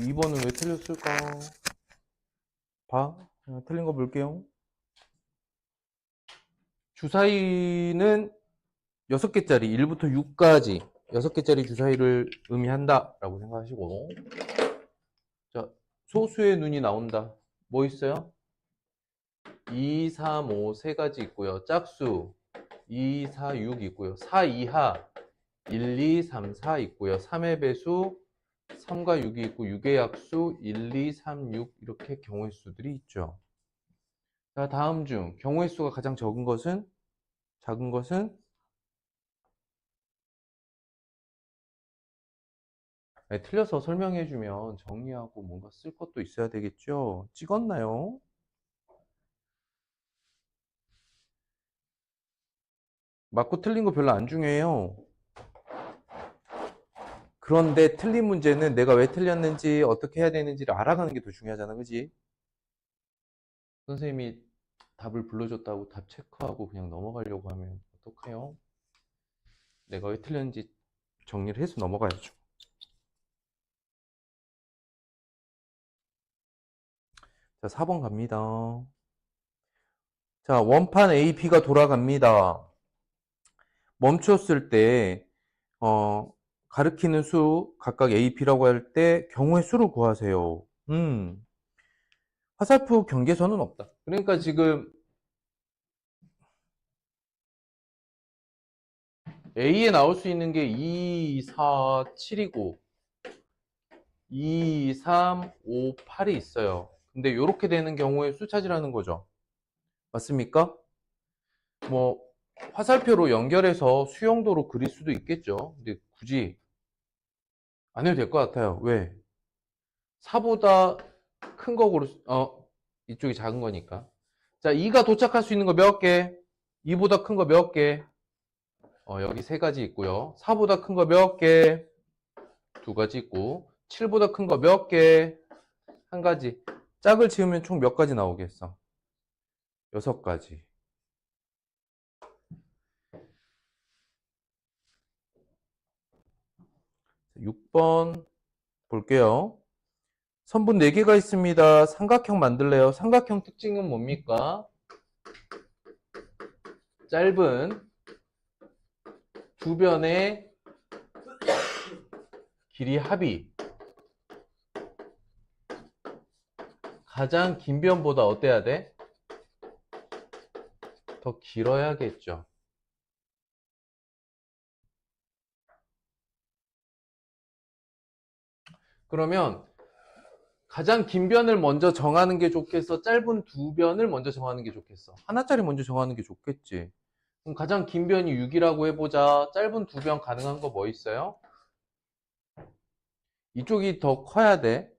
2번은 왜 틀렸을까? 봐. 틀린 거 볼게요. 주사위는 6개짜리 1부터 6까지 6개짜리 주사위를 의미한다 라고 생각하시고, 자, 소수의 눈이 나온다. 뭐 있어요? 2, 3, 5 세 가지 있고요. 짝수 2, 4, 6 있고요. 4 이하 1, 2, 3, 4 있고요. 3의 배수 3과 6이 있고 6의 약수 1, 2, 3, 6 이렇게 경우의 수들이 있죠. 자, 다음 중 경우의 수가 가장 작은 것은 네, 틀려서 설명해주면 정리하고 뭔가 쓸 것도 있어야 되겠죠. 찍었나요? 맞고 틀린 거 별로 안 중요해요. 그런데 틀린 문제는 내가 왜 틀렸는지 어떻게 해야 되는지를 알아가는 게 더 중요하잖아, 그지? 선생님이 답을 불러줬다고 답 체크하고 그냥 넘어가려고 하면 어떡해요? 내가 왜 틀렸는지 정리를 해서 넘어가야죠. 자, 4번 갑니다. 자, 원판 AP가 돌아갑니다. 멈췄을 때, 가리키는 수, 각각 AP라고 할 때 경우의 수를 구하세요. 화살표 경계선은 없다. 그러니까 지금 A에 나올 수 있는 게 2, 4, 7이고 2, 3, 5, 8이 있어요. 근데 이렇게 되는 경우에 수 찾으라는 거죠. 맞습니까? 뭐 화살표로 연결해서 수용도로 그릴 수도 있겠죠. 근데 굳이 안 해도 될 것 같아요. 왜? 4보다 큰 거 이쪽이 작은 거니까. 자, 2가 도착할 수 있는 거 몇 개? 2보다 큰 거 몇 개? 여기 세 가지 있고요. 4보다 큰 거 몇 개? 두 가지 있고. 7보다 큰 거 몇 개? 한 가지. 짝을 지으면 총 몇 가지 나오겠어? 6가지. 6번 볼게요. 선분 4개가 있습니다. 삼각형 만들래요. 삼각형 특징은 뭡니까? 짧은 두 변의 길이 합이 가장 긴 변보다 어때야 돼? 더 길어야겠죠. 그러면 가장 긴 변을 먼저 정하는 게 좋겠어? 짧은 두 변을 먼저 정하는 게 좋겠어? 하나짜리 먼저 정하는 게 좋겠지. 그럼 가장 긴 변이 6이라고 해보자. 짧은 두 변 가능한 거 뭐 있어요? 이쪽이 더 커야 돼.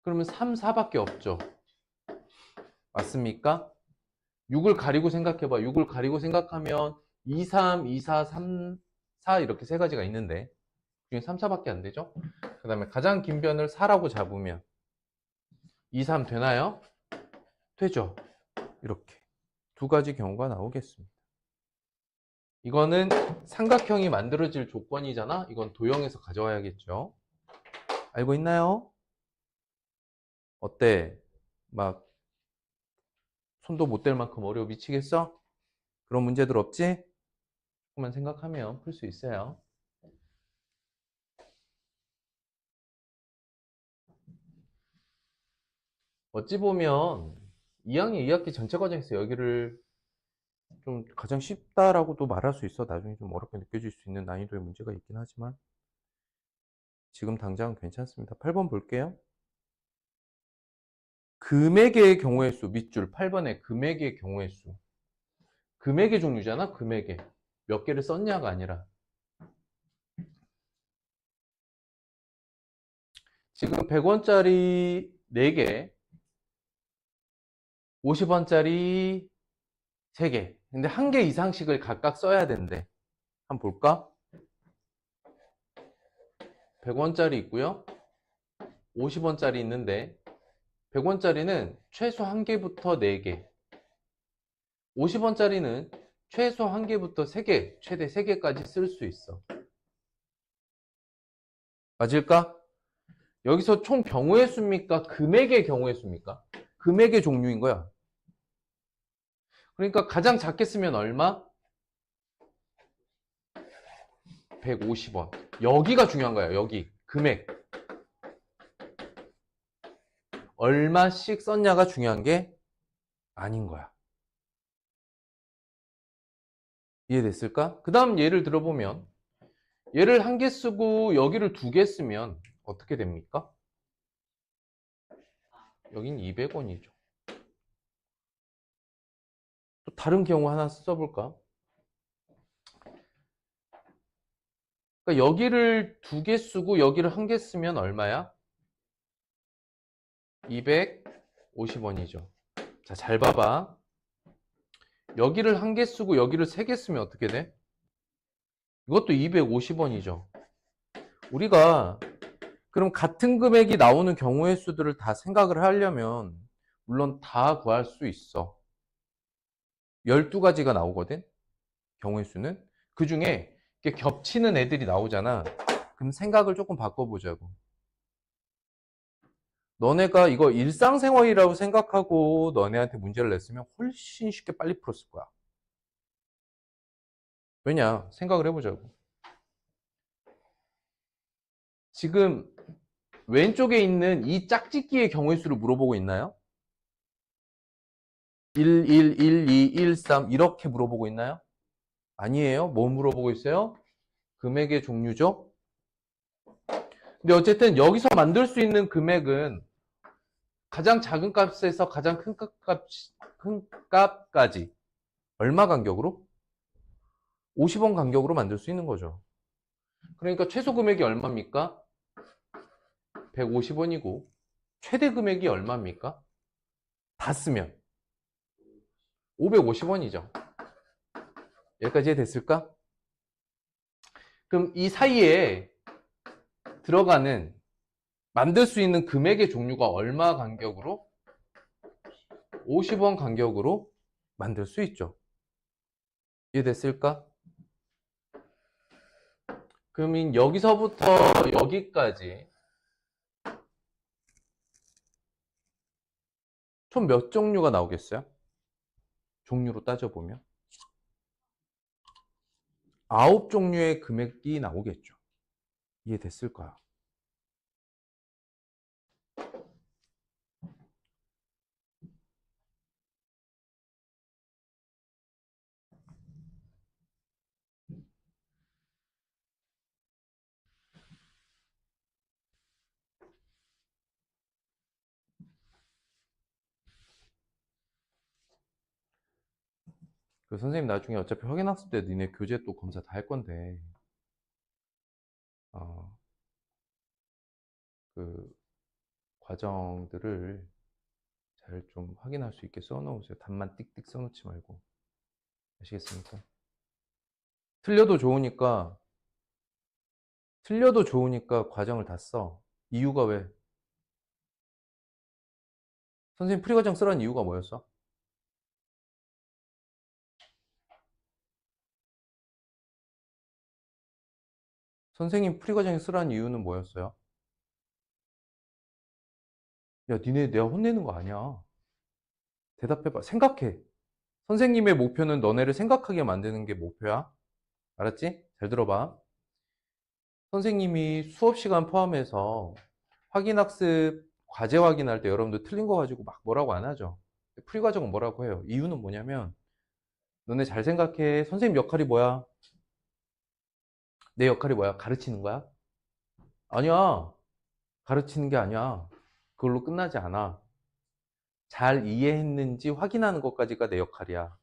그러면 3, 4밖에 없죠. 맞습니까? 6을 가리고 생각해봐. 6을 가리고 생각하면 2, 3, 2, 4, 3, 4 이렇게 세 가지가 있는데 그중에 3, 4밖에 안 되죠? 그 다음에 가장 긴 변을 4라고 잡으면 2, 3 되나요? 되죠. 이렇게 두 가지 경우가 나오겠습니다. 이거는 삼각형이 만들어질 조건이잖아. 이건 도형에서 가져와야겠죠. 알고 있나요? 어때? 막 손도 못 댈 만큼 어려워 미치겠어? 그런 문제들 없지? 조금만 생각하면 풀 수 있어요. 어찌 보면 2학년 2학기 전체 과정에서 여기를 좀 가장 쉽다라고도 말할 수 있어. 나중에 좀 어렵게 느껴질 수 있는 난이도의 문제가 있긴 하지만 지금 당장은 괜찮습니다. 8번 볼게요. 금액의 경우의 수, 밑줄 8번에 금액의 경우의 수. 금액의 종류잖아, 금액의. 몇 개를 썼냐가 아니라. 지금 100원짜리 4개, 50원짜리 3개. 근데 한 개 이상씩을 각각 써야 된대. 한번 볼까? 100원짜리 있고요. 50원짜리 있는데 100원짜리는 최소 1개부터 4개, 50원짜리는 최소 1개부터 3개, 최대 3개까지 쓸 수 있어. 맞을까? 여기서 총 경우의 수입니까? 금액의 경우의 수입니까? 금액의 종류인 거야. 그러니까 가장 작게 쓰면 얼마? 150원. 여기가 중요한 거야. 여기. 금액. 얼마씩 썼냐가 중요한 게 아닌 거야. 이해됐을까? 그 다음 예를 들어보면 얘를 한 개 쓰고 여기를 두 개 쓰면 어떻게 됩니까? 여긴 200원이죠. 또 다른 경우 하나 써볼까? 그러니까 여기를 두 개 쓰고 여기를 한 개 쓰면 얼마야? 250원이죠. 자, 잘 봐봐. 여기를 한 개 쓰고 여기를 세 개 쓰면 어떻게 돼? 이것도 250원이죠. 우리가 그럼 같은 금액이 나오는 경우의 수들을 다 생각을 하려면 물론 다 구할 수 있어. 12가지가 나오거든. 경우의 수는. 그 중에 겹치는 애들이 나오잖아. 그럼 생각을 조금 바꿔보자고. 너네가 이거 일상생활이라고 생각하고 너네한테 문제를 냈으면 훨씬 쉽게 빨리 풀었을 거야. 왜냐? 생각을 해보자고. 지금 왼쪽에 있는 이 짝짓기의 경우의 수를 물어보고 있나요? 1, 1, 1, 2, 1, 3 이렇게 물어보고 있나요? 아니에요. 뭐 물어보고 있어요? 금액의 종류죠? 근데 어쨌든 여기서 만들 수 있는 금액은 가장 작은 값에서 가장 큰 값까지 얼마 간격으로? 50원 간격으로 만들 수 있는 거죠. 그러니까 최소 금액이 얼마입니까? 150원이고 최대 금액이 얼마입니까? 다 쓰면 550원이죠. 여기까지 됐을까? 그럼 이 사이에 들어가는 만들 수 있는 금액의 종류가 얼마 간격으로? 50원 간격으로 만들 수 있죠. 이해됐을까? 그러면 여기서부터 여기까지 총 몇 종류가 나오겠어요? 종류로 따져보면 9종류의 금액이 나오겠죠. 이해됐을 거야. 그 선생님 나중에 어차피 확인학습 때 니네 교재 또 검사 다 할 건데 그 과정들을 잘 좀 확인할 수 있게 써놓으세요. 답만 띡띡 써놓지 말고. 아시겠습니까? 틀려도 좋으니까 과정을 다 써. 이유가 왜? 선생님 프리과정 쓰라는 이유가 뭐였어? 선생님 프리과정에 쓰라는 이유는 뭐였어요? 야, 니네 내가 혼내는 거 아니야. 대답해봐. 생각해. 선생님의 목표는 너네를 생각하게 만드는 게 목표야. 알았지? 잘 들어봐. 선생님이 수업 시간 포함해서 확인학습 과제 확인할 때 여러분들 틀린 거 가지고 막 뭐라고 안 하죠. 프리 과정은 뭐라고 해요? 이유는 뭐냐면 너네 잘 생각해. 선생님 역할이 뭐야? 내 역할이 뭐야? 가르치는 거야? 아니야. 가르치는 게 아니야. 그걸로 끝나지 않아. 잘 이해했는지 확인하는 것까지가 내 역할이야.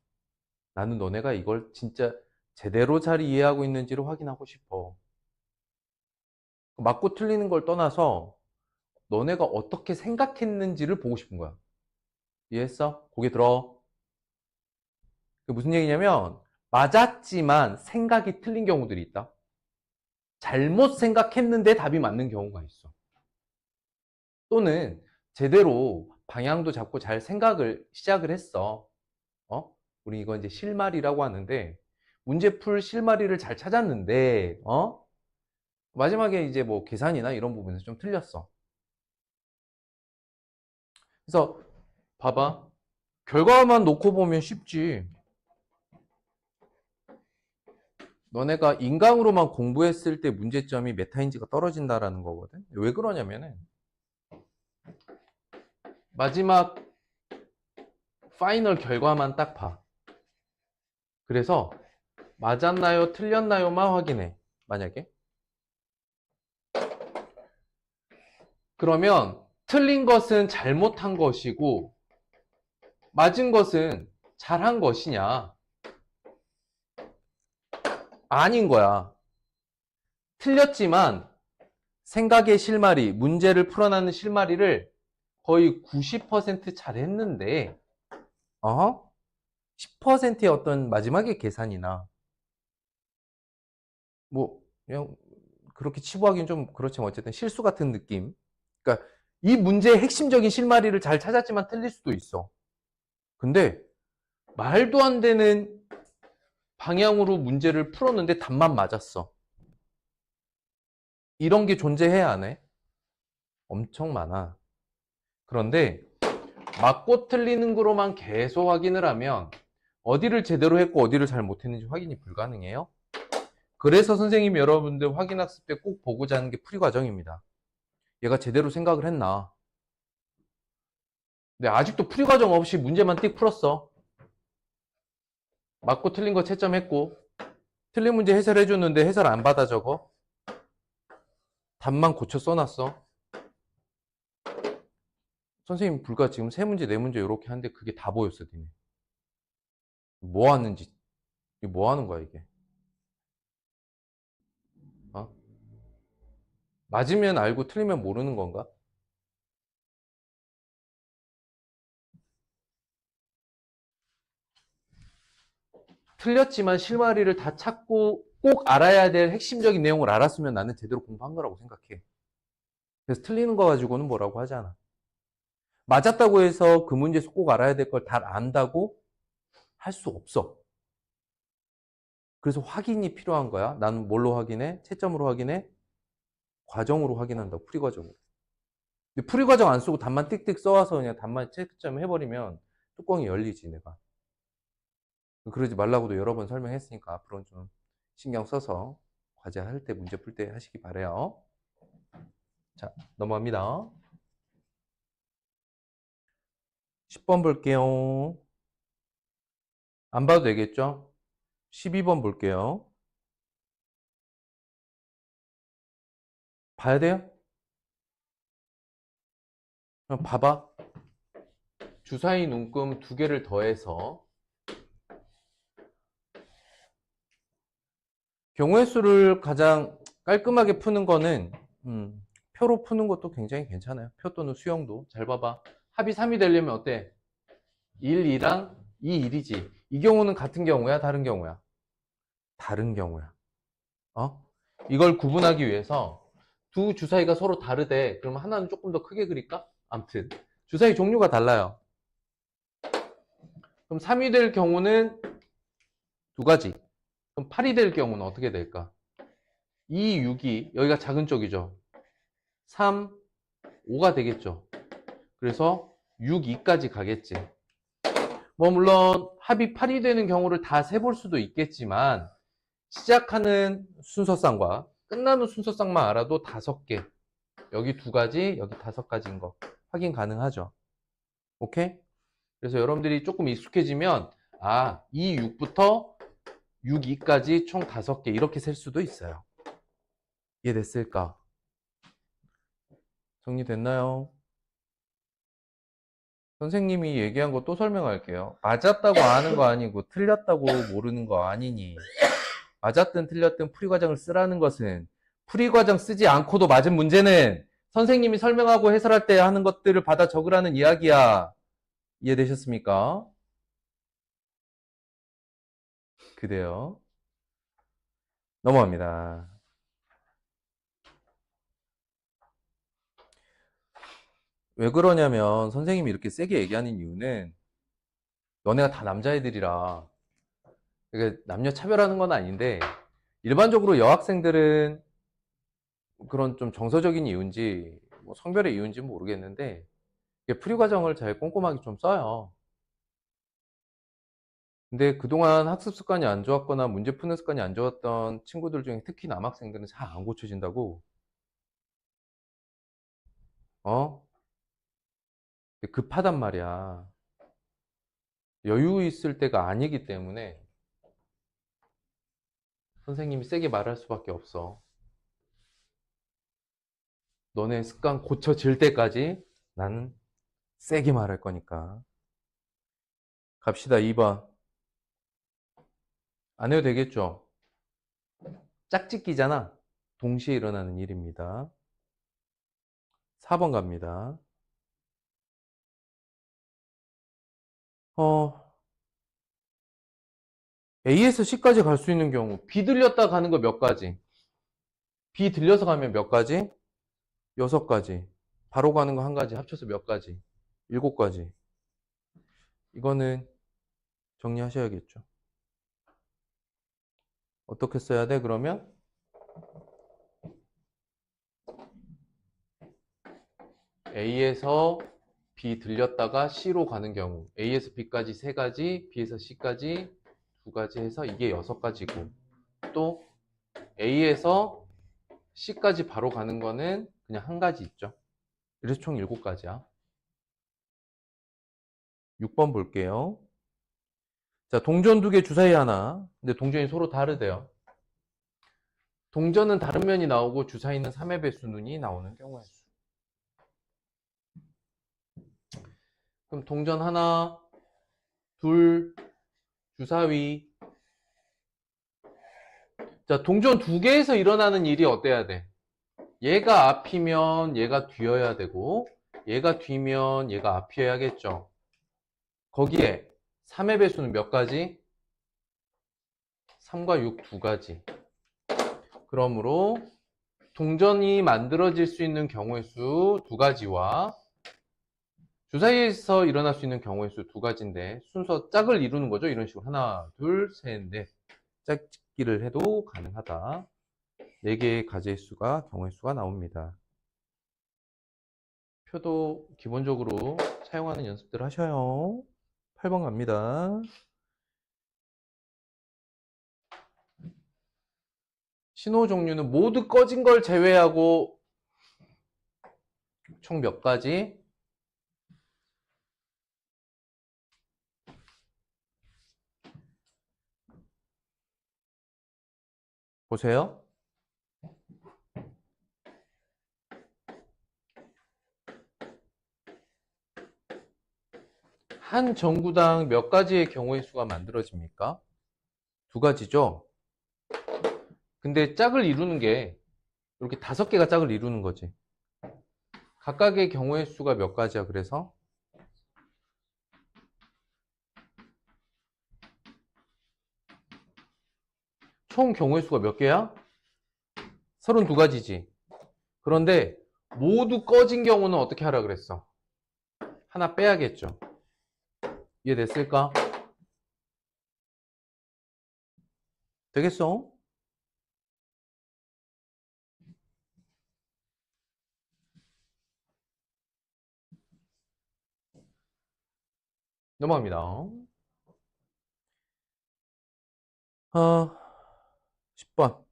나는 너네가 이걸 진짜 제대로 잘 이해하고 있는지를 확인하고 싶어. 맞고 틀리는 걸 떠나서 너네가 어떻게 생각했는지를 보고 싶은 거야. 이해했어? 고개 들어. 그게 무슨 얘기냐면 맞았지만 생각이 틀린 경우들이 있다. 잘못 생각했는데 답이 맞는 경우가 있어. 또는 제대로 방향도 잡고 잘 생각을 시작을 했어. 우리 이거 이제 실마리라고 하는데 문제 풀 실마리를 잘 찾았는데 마지막에 이제 뭐 계산이나 이런 부분에서 좀 틀렸어. 그래서 봐봐. 결과만 놓고 보면 쉽지. 너네가 인강으로만 공부했을 때 문제점이 메타인지가 떨어진다라는 거거든. 왜 그러냐면은 마지막 파이널 결과만 딱 봐. 그래서 맞았나요, 틀렸나요만 확인해. 만약에. 그러면 틀린 것은 잘못한 것이고 맞은 것은 잘한 것이냐? 아닌 거야. 틀렸지만 생각의 실마리, 문제를 풀어나는 실마리를 거의 90% 잘했는데 10%의 어떤 마지막의 계산이나 뭐 그냥 그렇게 치부하기는 좀 그렇지만 어쨌든 실수 같은 느낌. 그러니까 이 문제의 핵심적인 실마리를 잘 찾았지만 틀릴 수도 있어. 근데 말도 안 되는 방향으로 문제를 풀었는데 답만 맞았어. 이런 게 존재해야 안 해? 엄청 많아. 그런데 맞고 틀리는 거로만 계속 확인을 하면 어디를 제대로 했고 어디를 잘 못했는지 확인이 불가능해요. 그래서 선생님이 여러분들 확인학습 때 꼭 보고자 하는 게 풀이 과정입니다. 얘가 제대로 생각을 했나? 근데 아직도 풀이 과정 없이 문제만 띡 풀었어. 맞고 틀린 거 채점했고 틀린 문제 해설해 줬는데 해설 안 받아 적어. 답만 고쳐 써놨어. 선생님 불과 지금 3문제 4문제 이렇게 하는데 그게 다 보였어. 니네 뭐 하는지, 뭐 하는 거야 이게? 어? 맞으면 알고 틀리면 모르는 건가? 틀렸지만 실마리를 다 찾고 꼭 알아야 될 핵심적인 내용을 알았으면 나는 제대로 공부한 거라고 생각해. 그래서 틀리는 거 가지고는 뭐라고 하지 않아. 맞았다고 해서 그 문제에서 꼭 알아야 될 걸 다 안다고 할 수 없어. 그래서 확인이 필요한 거야. 나는 뭘로 확인해? 채점으로 확인해? 과정으로 확인한다고, 풀이 과정으로. 근데 풀이 과정 안 쓰고 답만 띡띡 써와서 그냥 답만 채점 해버리면 뚜껑이 열리지, 내가. 그러지 말라고도 여러 번 설명했으니까 앞으로는 좀 신경 써서 과제 할 때, 문제 풀 때 하시기 바래요. 자, 넘어갑니다. 10번 볼게요. 안 봐도 되겠죠? 12번 볼게요. 봐야 돼요? 그럼 봐봐. 주사위 눈금 2개를 더해서 경우의 수를 가장 깔끔하게 푸는 거는 표로 푸는 것도 굉장히 괜찮아요. 표 또는 수형도. 잘 봐봐. 합이 3이 되려면 어때? 1, 2랑 2, 1이지. 이 경우는 같은 경우야? 다른 경우야? 다른 경우야. 이걸 구분하기 위해서 두 주사위가 서로 다르대. 그럼 하나는 조금 더 크게 그릴까? 암튼 주사위 종류가 달라요. 그럼 3이 될 경우는 두 가지. 그럼 8이 될 경우는 어떻게 될까? 2, 6이 여기가 작은 쪽이죠. 3, 5가 되겠죠. 그래서 6, 2까지 가겠지. 뭐 물론 합이 8이 되는 경우를 다 세볼 수도 있겠지만 시작하는 순서쌍과 끝나는 순서쌍만 알아도 5개. 여기 2가지, 여기 5가지인 거 확인 가능하죠. 오케이? 그래서 여러분들이 조금 익숙해지면 2, 6부터 6, 2까지 총 5개 이렇게 셀 수도 있어요. 이해됐을까? 정리됐나요? 선생님이 얘기한 거 또 설명할게요. 맞았다고 아는 거 아니고 틀렸다고 모르는 거 아니니. 맞았든 틀렸든 풀이과정을 쓰라는 것은 풀이과정 쓰지 않고도 맞은 문제는 선생님이 설명하고 해설할 때 하는 것들을 받아 적으라는 이야기야. 이해되셨습니까? 그래요. 넘어갑니다. 왜 그러냐면 선생님이 이렇게 세게 얘기하는 이유는 너네가 다 남자애들이라 남녀 차별하는 건 아닌데 일반적으로 여학생들은 그런 좀 정서적인 이유인지 뭐 성별의 이유인지 모르겠는데 이게 풀이 과정을 잘 꼼꼼하게 좀 써요. 근데 그동안 학습 습관이 안 좋았거나 문제 푸는 습관이 안 좋았던 친구들 중에 특히 남학생들은 잘 안 고쳐진다고. 어? 급하단 말이야. 여유 있을 때가 아니기 때문에 선생님이 세게 말할 수밖에 없어. 너네 습관 고쳐질 때까지 나는 세게 말할 거니까. 갑시다. 2번. 안 해도 되겠죠? 짝짓기잖아. 동시에 일어나는 일입니다. 4번 갑니다. A에서 C까지 갈 수 있는 경우 B 들렸다 가는 거 몇 가지? B 들려서 가면 몇 가지? 6가지. 바로 가는 거 한 가지 합쳐서 몇 가지? 7가지. 이거는 정리하셔야겠죠. 어떻게 써야 돼 그러면? A에서 B 들렸다가 C로 가는 경우 A에서 B까지 3가지, B에서 C까지 2가지 해서 이게 6가지고 또 A에서 C까지 바로 가는 거는 그냥 한 가지 있죠. 그래서 총 7가지야. 6번 볼게요. 자, 동전 2개 주사위 하나. 근데 동전이 서로 다르대요. 동전은 다른 면이 나오고 주사위는 3의 배수 눈이 나오는 경우의 수. 그럼 동전 하나, 둘, 주사위. 자, 동전 2개에서 일어나는 일이 어때야 돼? 얘가 앞이면 얘가 뒤여야 되고 얘가 뒤면 얘가 앞이어야겠죠. 거기에 3의 배수는 몇 가지? 3과 6 2가지. 그러므로 동전이 만들어질 수 있는 경우의 수 2가지와 주사위에서 일어날 수 있는 경우의 수 2가지인데 순서 짝을 이루는 거죠. 이런 식으로 하나, 둘, 셋, 넷 짝짓기를 해도 가능하다. 4개의 가지의 수가 경우의 수가 나옵니다. 표도 기본적으로 사용하는 연습들 하셔요. 8번 갑니다. 신호 종류는 모두 꺼진 걸 제외하고 총 몇 가지? 보세요. 한 전구당 몇 가지의 경우의 수가 만들어집니까? 2가지죠? 근데 짝을 이루는 게 이렇게 5개가 짝을 이루는 거지. 각각의 경우의 수가 몇 가지야, 그래서? 총 경우의 수가 몇 개야? 32가지지. 그런데 모두 꺼진 경우는 어떻게 하라 그랬어? 하나 빼야겠죠. 이해됐을까? 되겠어? 넘어갑니다. 10번.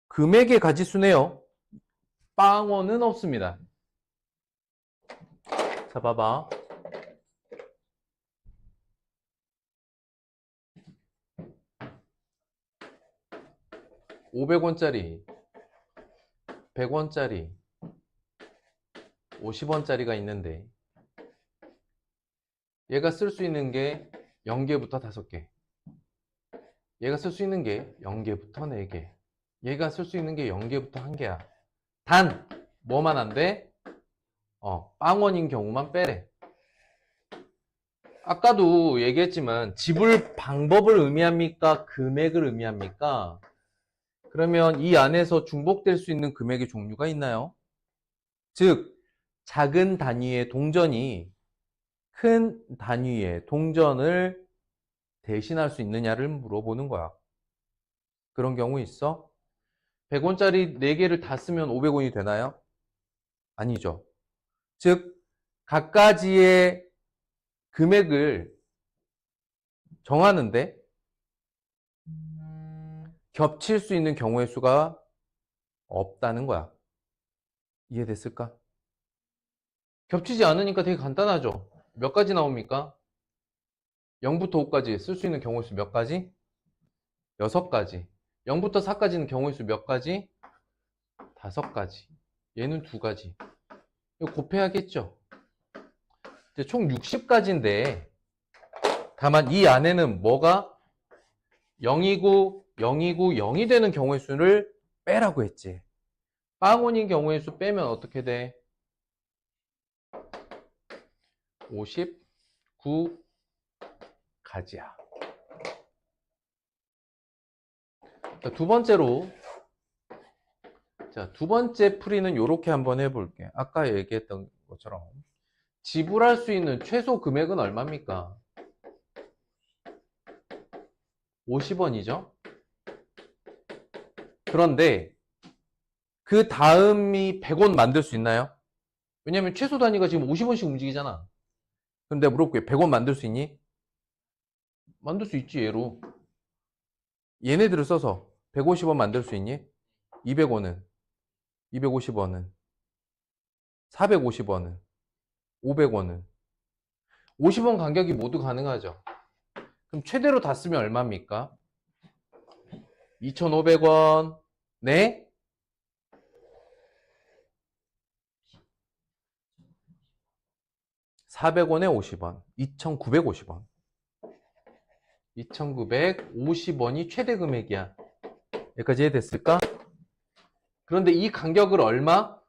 금액의 가지수네요. 빵원은 없습니다. 자, 봐봐. 500원짜리, 100원짜리, 50원짜리가 있는데 얘가 쓸 수 있는 게 0개부터 5개, 얘가 쓸 수 있는 게 0개부터 4개, 얘가 쓸 수 있는 게 0개부터 1개야. 단 뭐만 안 돼? 빵원인 경우만 빼래. 아까도 얘기했지만 지불 방법을 의미합니까? 금액을 의미합니까? 그러면 이 안에서 중복될 수 있는 금액의 종류가 있나요? 즉 작은 단위의 동전이 큰 단위의 동전을 대신할 수 있느냐를 물어보는 거야. 그런 경우 있어? 100원짜리 4개를 다 쓰면 500원이 되나요? 아니죠. 즉, 각가지의 금액을 정하는데 겹칠 수 있는 경우의 수가 없다는 거야. 이해됐을까? 겹치지 않으니까 되게 간단하죠. 몇 가지 나옵니까? 0부터 5까지 쓸 수 있는 경우의 수 몇 가지? 6가지. 0부터 4까지는 경우의 수 몇 가지? 5가지. 얘는 2가지. 이거 곱해야겠죠? 이제 총 60가지인데 다만 이 안에는 뭐가 0이고 0이고 0이 되는 경우의 수를 빼라고 했지. 빵원인 경우의 수 빼면 어떻게 돼? 59가지야. 자, 두 번째로, 자, 두 번째 풀이는 이렇게 한번 해볼게. 아까 얘기했던 것처럼 지불할 수 있는 최소 금액은 얼마입니까? 50원이죠. 그런데 그 다음이 100원 만들 수 있나요? 왜냐면 최소 단위가 지금 50원씩 움직이잖아. 그럼 내가 물어볼게. 100원 만들 수 있니? 만들 수 있지, 얘로. 얘네들을 써서 150원 만들 수 있니? 200원은? 250원은? 450원은? 500원은? 50원 간격이 모두 가능하죠. 그럼 최대로 다 쓰면 얼마입니까? 2,500원. 네? 400원에 50원. 2,950원. 2,950원이 최대 금액이야. 여기까지 이해됐을까? 그런데 이 간격을 얼마?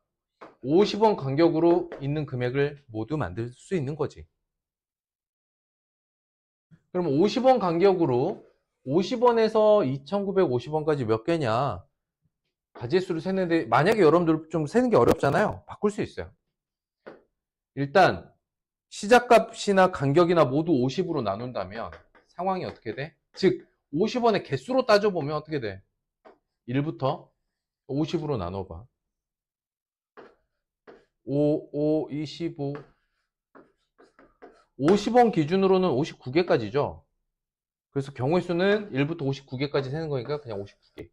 50원 간격으로 있는 금액을 모두 만들 수 있는 거지. 그럼 50원 간격으로 50원에서 2,950원까지 몇 개냐? 가지수를 세는데 만약에 여러분들 좀 세는 게 어렵잖아요. 바꿀 수 있어요. 일단 시작값이나 간격이나 모두 50으로 나눈다면 상황이 어떻게 돼? 즉 50원의 개수로 따져보면 어떻게 돼? 1부터 50으로 나눠봐. 5, 25. 50원 기준으로는 59개까지죠. 그래서 경우의 수는 1부터 59개까지 세는 거니까 그냥 59개.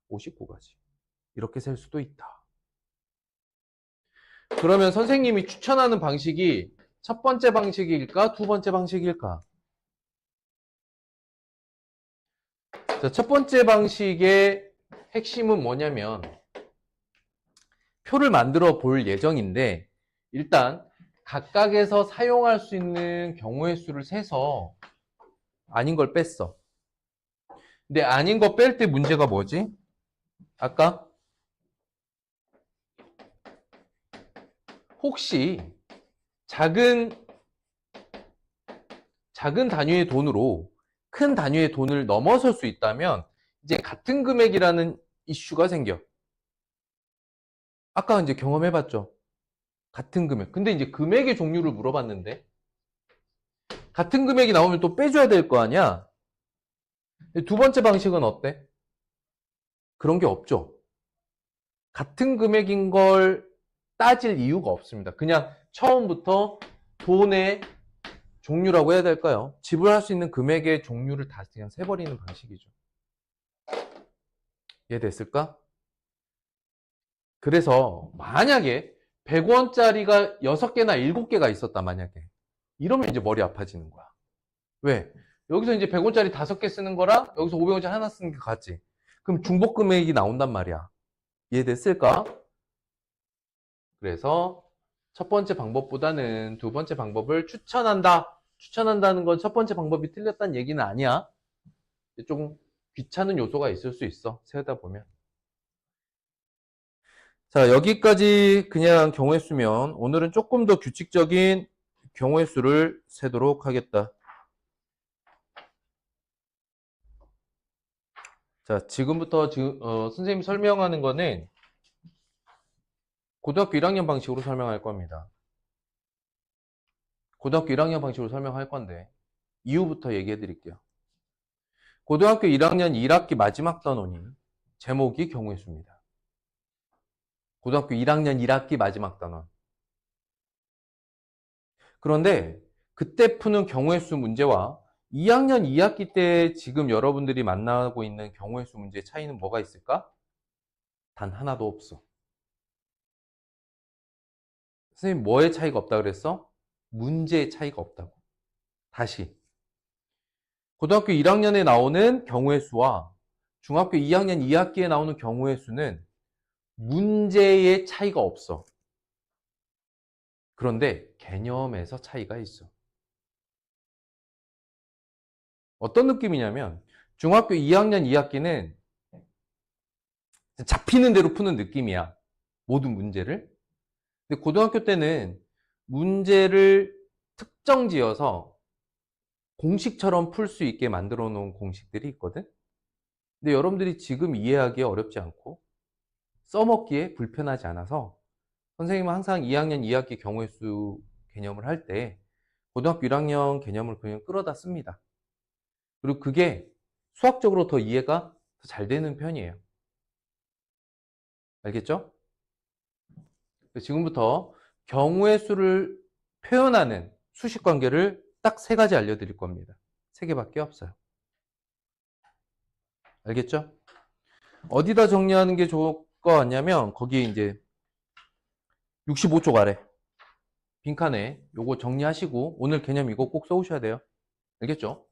59가지. 이렇게 셀 수도 있다. 그러면 선생님이 추천하는 방식이 첫 번째 방식일까? 두 번째 방식일까? 자, 첫 번째 방식의 핵심은 뭐냐면 표를 만들어 볼 예정인데 일단 각각에서 사용할 수 있는 경우의 수를 세서 아닌 걸 뺐어. 근데 아닌 거 뺄 때 문제가 뭐지? 아까 혹시 작은 단위의 돈으로 큰 단위의 돈을 넘어설 수 있다면 이제 같은 금액이라는 이슈가 생겨. 아까 이제 경험해봤죠? 같은 금액. 근데 이제 금액의 종류를 물어봤는데 같은 금액이 나오면 또 빼줘야 될 거 아니야? 두 번째 방식은 어때? 그런 게 없죠. 같은 금액인 걸 따질 이유가 없습니다. 그냥 처음부터 돈의 종류라고 해야 될까요? 지불할 수 있는 금액의 종류를 다 그냥 세버리는 방식이죠. 이해됐을까? 그래서 만약에 100원짜리가 6개나 7개가 있었다 만약에 이러면 이제 머리 아파지는 거야. 왜? 여기서 이제 100원짜리 5개 쓰는 거랑 여기서 500원짜리 하나 쓰는 게 같지. 그럼 중복 금액이 나온단 말이야. 이해됐을까? 그래서 첫 번째 방법보다는 두 번째 방법을 추천한다. 추천한다는 건 첫 번째 방법이 틀렸다는 얘기는 아니야. 좀 귀찮은 요소가 있을 수 있어. 세우다 보면. 자, 여기까지 그냥 경우의 수면 오늘은 조금 더 규칙적인 경우의 수를 세도록 하겠다. 자, 지금부터 선생님이 설명하는 거는 고등학교 1학년 방식으로 설명할 겁니다. 고등학교 1학년 방식으로 설명할 건데 이유부터 얘기해 드릴게요. 고등학교 1학년 1학기 마지막 단원이 제목이 경우의 수입니다. 고등학교 1학년 1학기 마지막 단원. 그런데 그때 푸는 경우의 수 문제와 2학년 2학기 때 지금 여러분들이 만나고 있는 경우의 수 문제의 차이는 뭐가 있을까? 단 하나도 없어. 선생님 뭐의 차이가 없다 그랬어? 문제의 차이가 없다고. 다시. 고등학교 1학년에 나오는 경우의 수와 중학교 2학년 2학기에 나오는 경우의 수는 문제의 차이가 없어. 그런데 개념에서 차이가 있어. 어떤 느낌이냐면 중학교 2학년 2학기는 잡히는 대로 푸는 느낌이야. 모든 문제를. 근데 고등학교 때는 문제를 특정 지어서 공식처럼 풀 수 있게 만들어 놓은 공식들이 있거든. 근데 여러분들이 지금 이해하기에 어렵지 않고 써먹기에 불편하지 않아서 선생님은 항상 2학년 2학기 경우의 수 개념을 할 때 고등학교 1학년 개념을 그냥 끌어다 씁니다. 그리고 그게 수학적으로 더 이해가 더 잘 되는 편이에요. 알겠죠? 지금부터 경우의 수를 표현하는 수식 관계를 딱 3가지 알려드릴 겁니다. 3개밖에 없어요. 알겠죠? 어디다 정리하는 게 좋을 것 같냐면 거기 이제 65쪽 아래 빈칸에 요거 정리하시고 오늘 개념 이거 꼭 써오셔야 돼요. 알겠죠?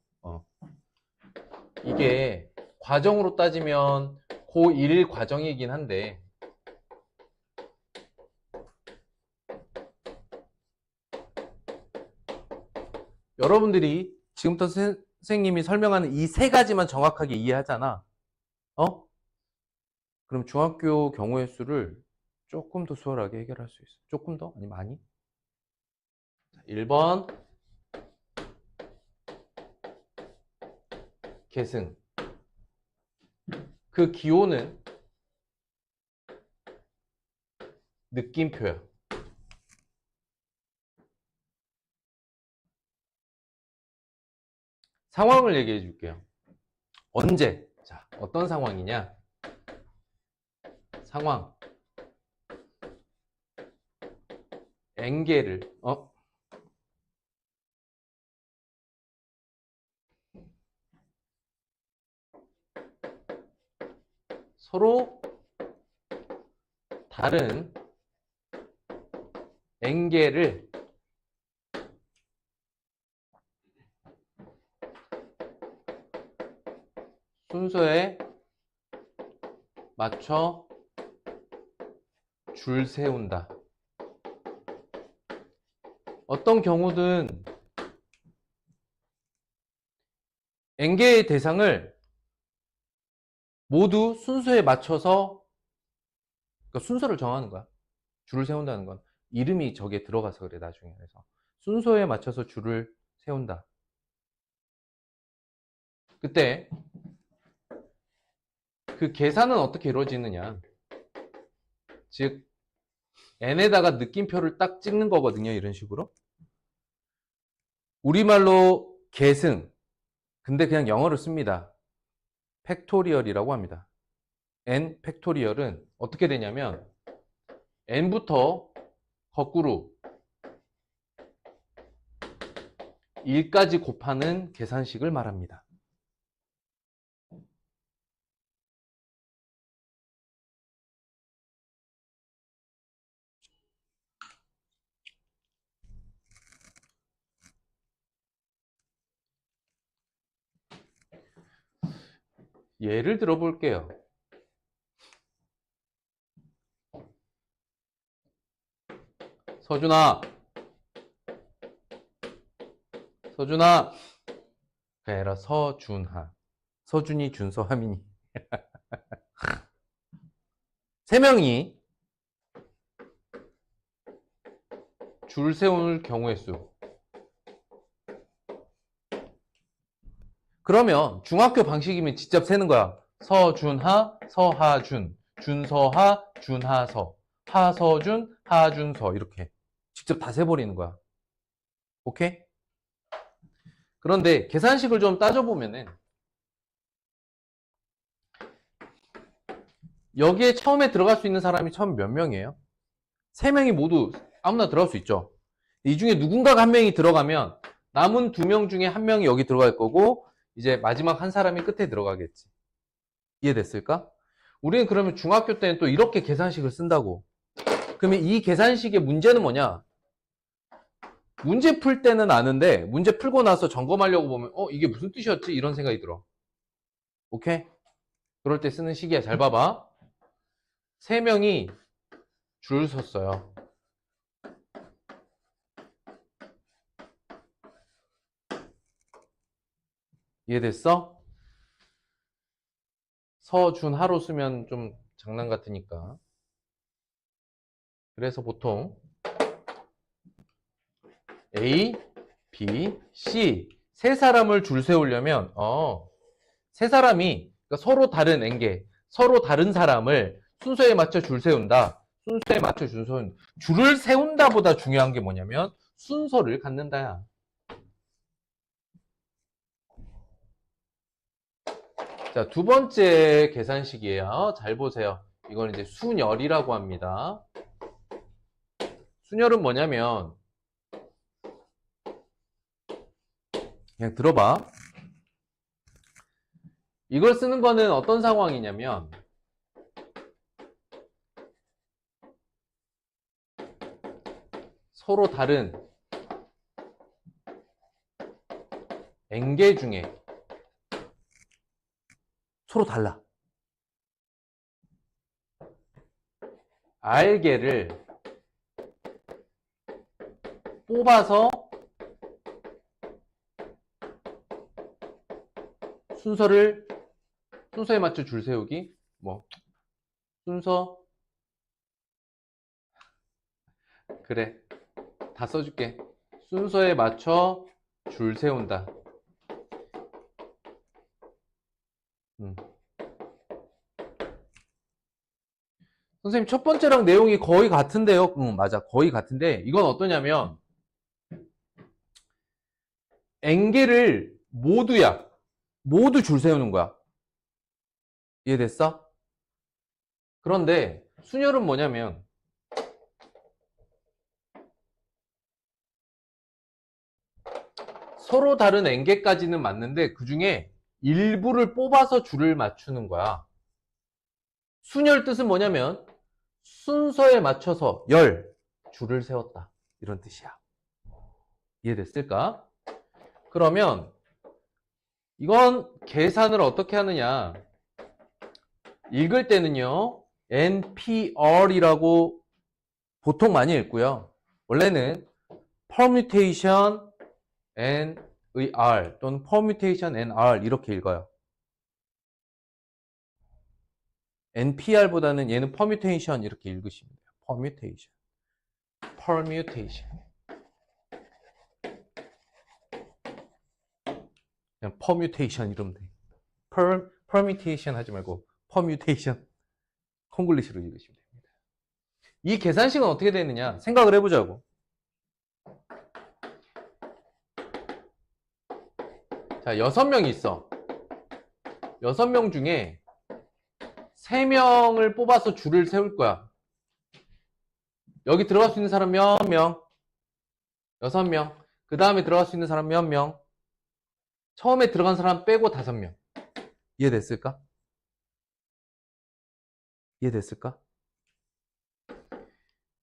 이게 과정으로 따지면 고1 과정이긴 한데 여러분들이 지금부터 선생님이 설명하는 이 3가지만 정확하게 이해하잖아. 그럼 중학교 경우의 수를 조금 더 수월하게 해결할 수 있어. 조금 더? 아니 많이? 1번 계승. 그 기호는 느낌표야. 상황을 얘기해 줄게요. 언제? 자, 어떤 상황이냐? 상황. N개를, 서로 다른 N개를 순서에 맞춰 줄 세운다. 어떤 경우든 N개의 대상을 모두 순서에 맞춰서 그러니까 순서를 정하는 거야. 줄을 세운다는 건 이름이 저기에 들어가서 그래 나중에. 그래서 순서에 맞춰서 줄을 세운다. 그때 그 계산은 어떻게 이루어지느냐. 즉 n에다가 느낌표를 딱 찍는 거거든요. 이런 식으로. 우리말로 계승. 근데 그냥 영어를 씁니다. 팩토리얼이라고 합니다. n 팩토리얼은 어떻게 되냐면 n부터 거꾸로 1까지 곱하는 계산식을 말합니다. 예를 들어 볼게요. 서준아, 서준아. 그게 아니라 서준하. 서준이, 준서, 하민이. 3명이 줄 세울 경우의 수. 그러면 중학교 방식이면 직접 세는 거야. 서준하, 서하준, 준서하, 준하서, 하서준, 하준서 이렇게 직접 다 세버리는 거야. 오케이? 그런데 계산식을 좀 따져보면은 여기에 처음에 들어갈 수 있는 사람이 처음 몇 명이에요? 3명이 모두 아무나 들어갈 수 있죠. 이 중에 누군가가 한 명이 들어가면 남은 2명 중에 한 명이 여기 들어갈 거고 이제 마지막 한 사람이 끝에 들어가겠지. 이해됐을까? 우리는 그러면 중학교 때는 또 이렇게 계산식을 쓴다고. 그러면 이 계산식의 문제는 뭐냐? 문제 풀 때는 아는데 문제 풀고 나서 점검하려고 보면 이게 무슨 뜻이었지? 이런 생각이 들어. 오케이? 그럴 때 쓰는 식이야. 잘 봐봐. 3명이 줄 섰어요. 이해됐어? 서준 하로 쓰면 좀 장난 같으니까. 그래서 보통 A, B, C 세 사람을 줄 세우려면 세 사람이 그러니까 서로 다른 N개, 서로 다른 사람을 순서에 맞춰 줄 세운다. 순서에 맞춰 줄을 세운다 보다 중요한 게 뭐냐면 순서를 갖는다야. 자, 두 번째 계산식이에요. 잘 보세요. 이건 이제 순열이라고 합니다. 순열은 뭐냐면 그냥 들어봐. 이걸 쓰는 거는 어떤 상황이냐면 서로 다른 N개 중에 서로 달라. R개를 뽑아서 순서에 맞춰 줄 세우기. 순서. 그래. 다 써줄게. 순서에 맞춰 줄 세운다. 선생님, 첫 번째랑 내용이 거의 같은데요? 맞아. 거의 같은데, 이건 어떠냐면, N개를 모두 줄 세우는 거야. 이해됐어? 그런데, 순열은 뭐냐면, 서로 다른 N개까지는 맞는데, 그 중에 일부를 뽑아서 줄을 맞추는 거야. 순열 뜻은 뭐냐면, 순서에 맞춰서 줄을 세웠다. 이런 뜻이야. 이해됐을까? 그러면 이건 계산을 어떻게 하느냐. 읽을 때는요. NPR이라고 보통 많이 읽고요. 원래는 permutation and R 또는 permutation and R 이렇게 읽어요. NPR보다는 얘는 permutation 이렇게 읽으시면 돼요. permutation. 그냥 permutation 이러면 돼. permutation 하지 말고 permutation. 콩글리시로 읽으시면 됩니다. 이 계산식은 어떻게 되느냐 생각을 해보자고. 자, 6명이 있어. 6명 중에 3명을 뽑아서 줄을 세울 거야. 여기 들어갈 수 있는 사람 몇 명? 6명. 그 다음에 들어갈 수 있는 사람 몇 명? 처음에 들어간 사람 빼고 5명. 이해됐을까?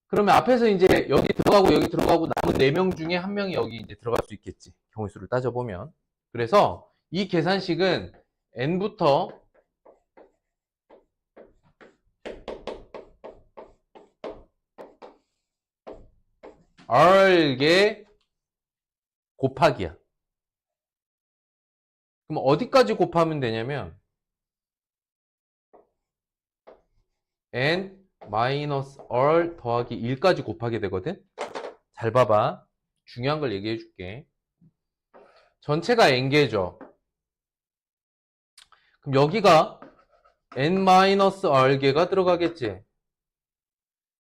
그러면 앞에서 이제 여기 들어가고 남은 4명 중에 1명이 여기 이제 들어갈 수 있겠지. 경우의 수를 따져보면. 그래서 이 계산식은 n부터 r개 곱하기야. 그럼 어디까지 곱하면 되냐면 n-r 더하기 1까지 곱하게 되거든. 잘 봐봐. 중요한 걸 얘기해 줄게. 전체가 n개죠. 그럼 여기가 n-r개가 들어가겠지.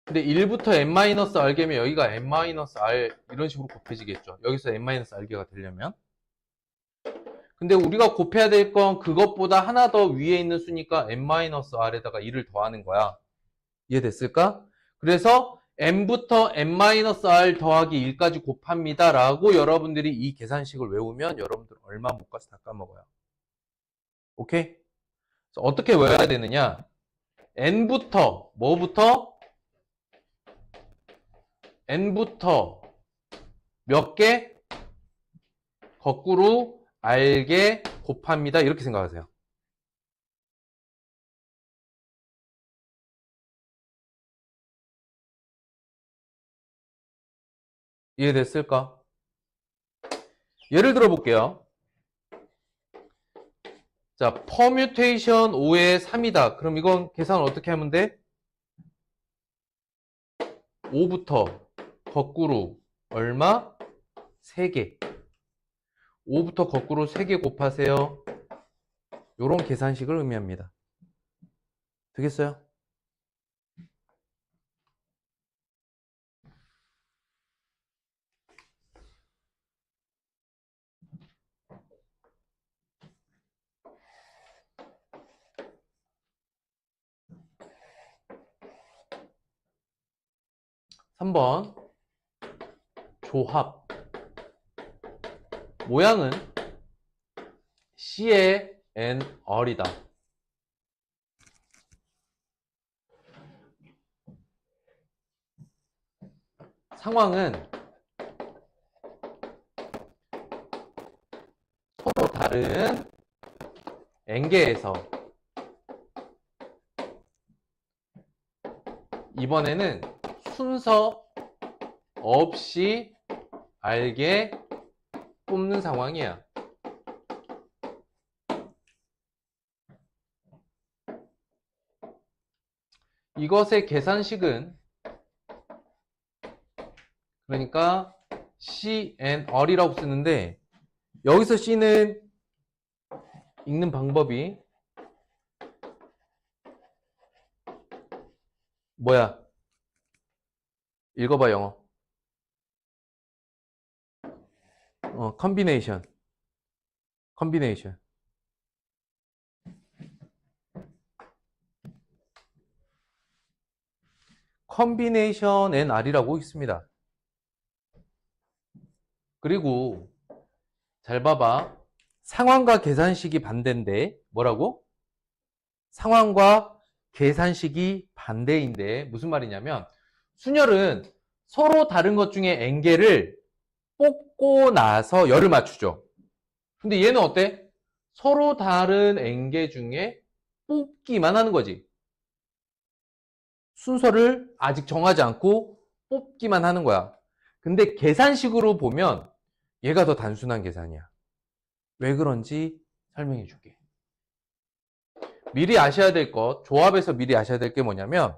근데 1부터 n-r개면 여기가 n-r 이런 식으로 곱해지겠죠. 여기서 n-r개가 되려면. 근데 우리가 곱해야 될 건 그것보다 하나 더 위에 있는 수니까 n-r에다가 1을 더하는 거야. 이해됐을까? 그래서 n부터 n-r 더하기 1까지 곱합니다 라고 여러분들이 이 계산식을 외우면 여러분들 얼마 못 가서 다 까먹어요. 오케이? 그래서 어떻게 외워야 되느냐? n부터 뭐부터? n부터 몇 개? 거꾸로 r개 곱합니다. 이렇게 생각하세요. 이해됐을까? 예를 들어 볼게요. 자, 퍼뮤테이션 5의 3이다. 그럼 이건 계산 어떻게 하면 돼? 5부터 거꾸로 얼마? 3개. 5부터 거꾸로 3개 곱하세요. 이런 계산식을 의미합니다. 되겠어요? (3번) 조합 모양은 C의 nr이다. 상황은 서로 다른 n개에서 이번에는 순서 없이 r개 뽑는 상황이야. 이것의 계산식은 그러니까 CNR이라고 쓰는데 여기서 C는 읽는 방법이 뭐야? 읽어봐 영어. 컨비네이션. 컨비네이션 NR이라고 있습니다. 그리고 잘 봐봐. 상황과 계산식이 반대인데 뭐라고? 상황과 계산식이 반대인데 무슨 말이냐면 순열은 서로 다른 것 중에 n개를 뽑고 나서 열을 맞추죠. 근데 얘는 어때? 서로 다른 n개 중에 뽑기만 하는 거지. 순서를 아직 정하지 않고 뽑기만 하는 거야. 근데 계산식으로 보면 얘가 더 단순한 계산이야. 왜 그런지 설명해 줄게. 미리 아셔야 될 것, 조합에서 미리 아셔야 될 게 뭐냐면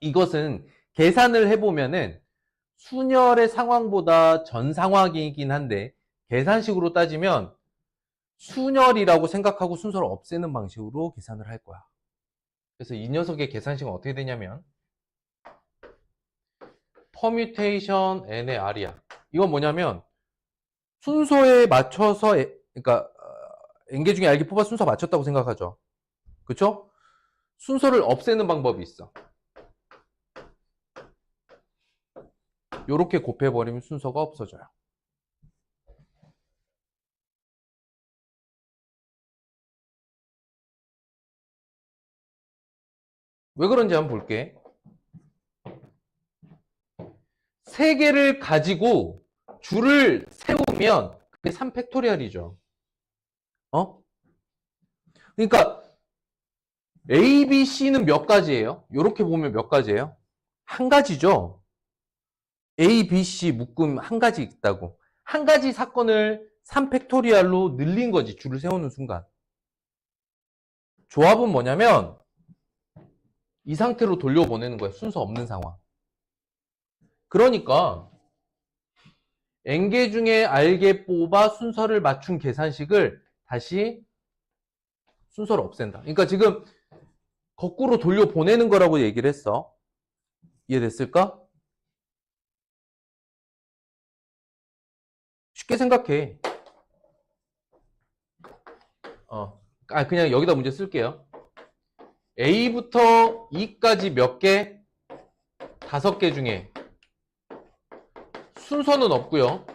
이것은 계산을 해보면은 순열의 상황보다 전 상황이긴 한데 계산식으로 따지면 순열이라고 생각하고 순서를 없애는 방식으로 계산을 할 거야. 그래서 이 녀석의 계산식은 어떻게 되냐면 퍼뮤테이션 n의 r이야. 이건 뭐냐면 순서에 맞춰서 그러니까 n개 중에 r개 뽑아 순서 맞췄다고 생각하죠. 그쵸? 순서를 없애는 방법이 있어. 요렇게 곱해버리면 순서가 없어져요. 왜 그런지 한번 볼게. 3개를 가지고 줄을 세우면 그게 3팩토리얼이죠. 그러니까 A, B, C는 몇 가지예요? 이렇게 보면 몇 가지예요? 한 가지죠. A, B, C 묶음 한 가지 있다고. 한 가지 사건을 3팩토리얼로 늘린 거지. 줄을 세우는 순간. 조합은 뭐냐면 이 상태로 돌려보내는 거예요. 순서 없는 상황. 그러니까 n개 중에 r개 뽑아 순서를 맞춘 계산식을 다시 순서를 없앤다. 그러니까 지금 거꾸로 돌려보내는 거라고 얘기를 했어. 이해됐을까? 쉽게 생각해. 그냥 여기다 문제 쓸게요. A부터 E까지 몇 개? 5개 중에 순서는 없고요.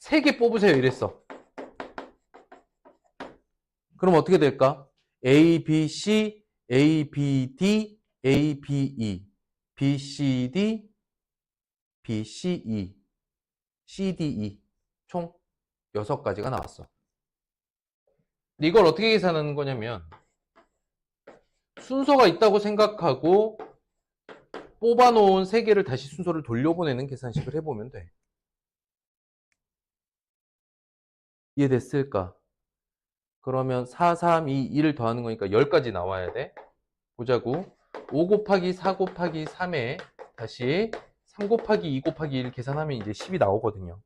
3개 뽑으세요 이랬어. 그럼 어떻게 될까? A, B, C, A, B, D, A, B, E, B, C, D, B, C, E, C, D, E 총 6가지가 나왔어. 이걸 어떻게 계산하는 거냐면 순서가 있다고 생각하고 뽑아놓은 3개를 다시 순서를 돌려보내는 계산식을 해보면 돼. 이해됐을까? 그러면 4, 3, 2, 1을 더하는 거니까 10가지 나와야 돼. 보자고. 5 곱하기 4 곱하기 3에 다시 3 곱하기 2 곱하기 1 계산하면 이제 10이 나오거든요.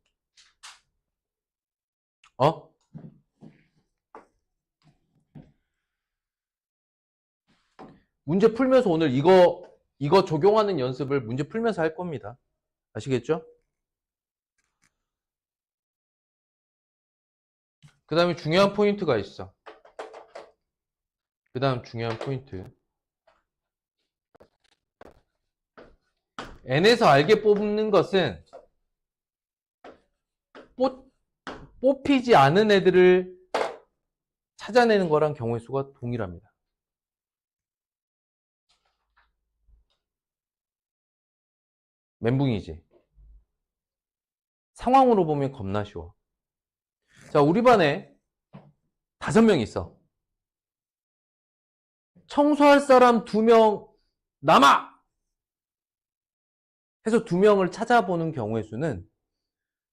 문제 풀면서 오늘 이거 적용하는 연습을 문제 풀면서 할 겁니다. 아시겠죠? 그 다음에 중요한 포인트가 있어. 그 다음 중요한 포인트. n에서 알게 뽑는 것은 뽑히지 않은 애들을 찾아내는 거랑 경우의 수가 동일합니다. 멘붕이지. 상황으로 보면 겁나 쉬워. 자, 우리 반에 5명 있어. 청소할 사람 2명 남아! 해서 2명을 찾아보는 경우의 수는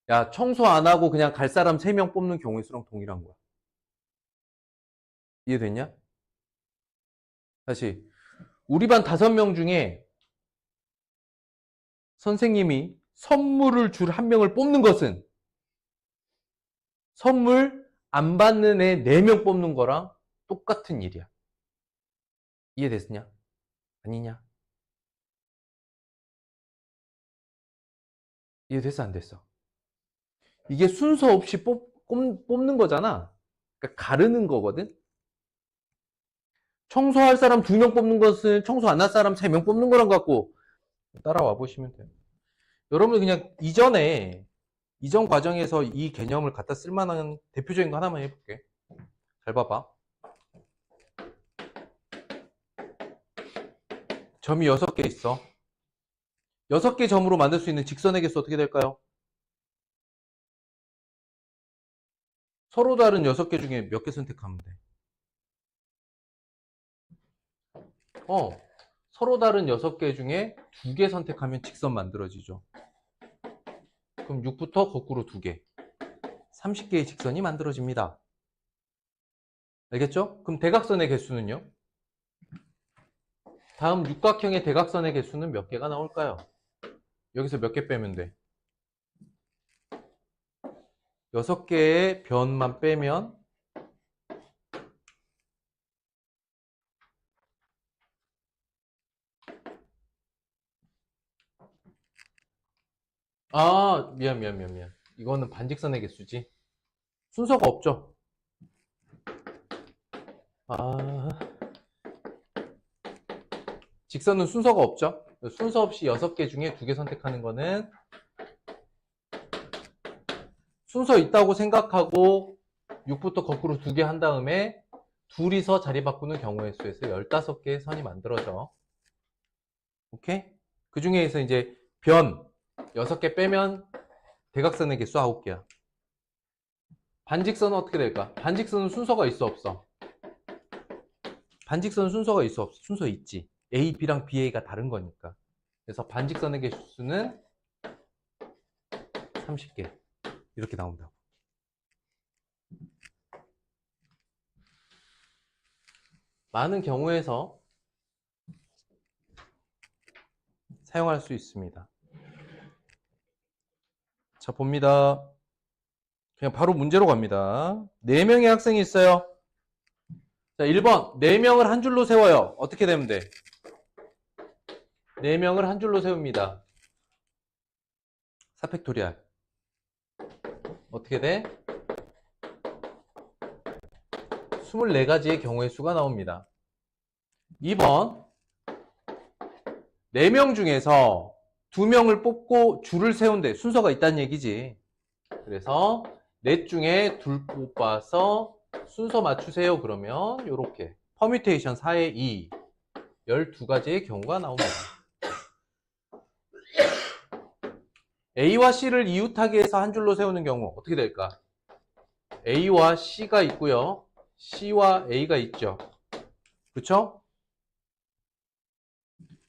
야, 청소 안 하고 그냥 갈 사람 3명 뽑는 경우의 수랑 동일한 거야. 이해됐냐? 다시. 우리 반 5명 중에 선생님이 선물을 줄 1명을 뽑는 것은 선물 안 받는 애 4명 뽑는 거랑 똑같은 일이야. 이해됐냐? 아니냐? 이해됐어? 안 됐어? 이게 순서 없이 뽑는 거잖아. 그러니까 가르는 거거든? 청소할 사람 2명 뽑는 것은 청소 안 할 사람 3명 뽑는 거랑 같고 따라와 보시면 돼요. 여러분 그냥 이전 과정에서 이 개념을 갖다 쓸만한 대표적인 거 하나만 해볼게. 잘 봐봐. 점이 6개 있어. 6개 점으로 만들 수 있는 직선의 개수 어떻게 될까요? 서로 다른 6개 중에 몇 개 선택하면 돼? 서로 다른 6개 중에 2개 선택하면 직선 만들어지죠. 그럼 6부터 거꾸로 2개. 30개의 직선이 만들어집니다. 알겠죠? 그럼 대각선의 개수는요? 다음 육각형의 대각선의 개수는 몇 개가 나올까요? 여기서 몇 개 빼면 돼? 6개의 변만 빼면 미안. 이거는 반직선의 개수지. 순서가 없죠? 직선은 순서가 없죠? 순서 없이 6개 중에 2개 선택하는 거는 순서 있다고 생각하고 6부터 거꾸로 2개 한 다음에 둘이서 자리 바꾸는 경우의 수에서 15개의 선이 만들어져. 오케이? 그 중에서 이제 변 6개 빼면 대각선의 개수 9개야. 반직선은 어떻게 될까? 반직선은 순서가 있어 없어? 반직선은 순서가 있어 없어? 순서 있지. A, B랑 BA가 다른 거니까. 그래서 반직선의 개수는 30개. 이렇게 나온다고. 많은 경우에서 사용할 수 있습니다. 자, 봅니다. 그냥 바로 문제로 갑니다. 4명의 학생이 있어요. 자, 1번. 4명을 한 줄로 세워요. 어떻게 되면 돼? 4명을 한 줄로 세웁니다. 4팩토리알. 어떻게 돼? 24가지의 경우의 수가 나옵니다. 2번 4명 중에서 2명을 뽑고 줄을 세운데 순서가 있다는 얘기지. 그래서 넷 중에 둘 뽑아서 순서 맞추세요. 그러면 이렇게 퍼뮤테이션 4의 2 12가지의 경우가 나옵니다. A와 C를 이웃하게 해서 한 줄로 세우는 경우 어떻게 될까? A와 C가 있고요. C와 A가 있죠. 그렇죠?